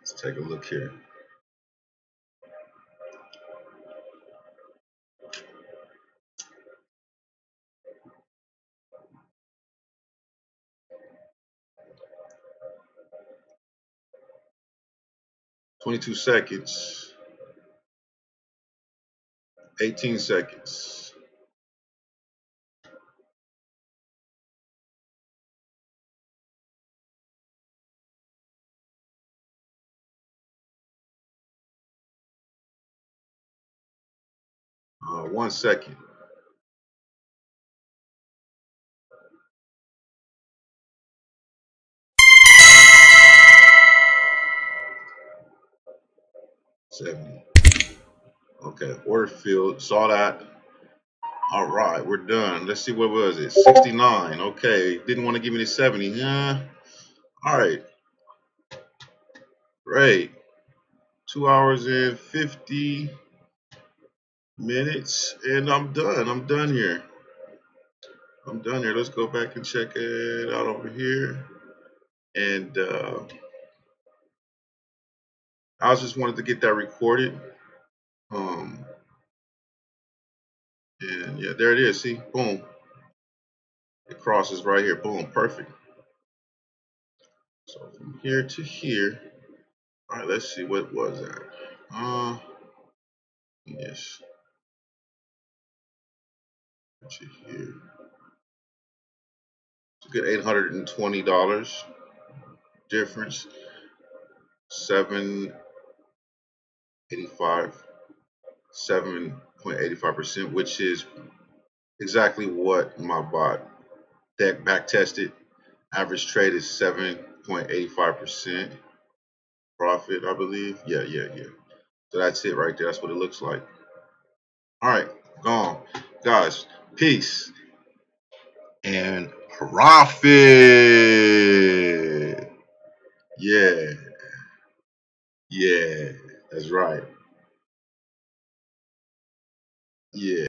Let's take a look here. "22 seconds, 18 seconds, 1 second, 70. Okay, order filled. Saw that. All right, we're done. Let's see, what was it? 69. Okay, didn't want to give me the 70. Yeah. All right, great. 2 hours and 50 minutes, and I'm done. I'm done here. Let's go back and check it out over here. And I just wanted to get that recorded. And yeah, there it is. See, boom. It crosses right here. Boom, perfect. So from here to here. All right, let's see, what was that? Yes. Here. It's a good $820 difference. 7.85%, which is exactly what my bot deck back tested. Average trade is 7.85% profit, I believe. Yeah. So that's it right there. That's what it looks like. All right, gone. Guys, peace and profit. Yeah, that's right. Yeah.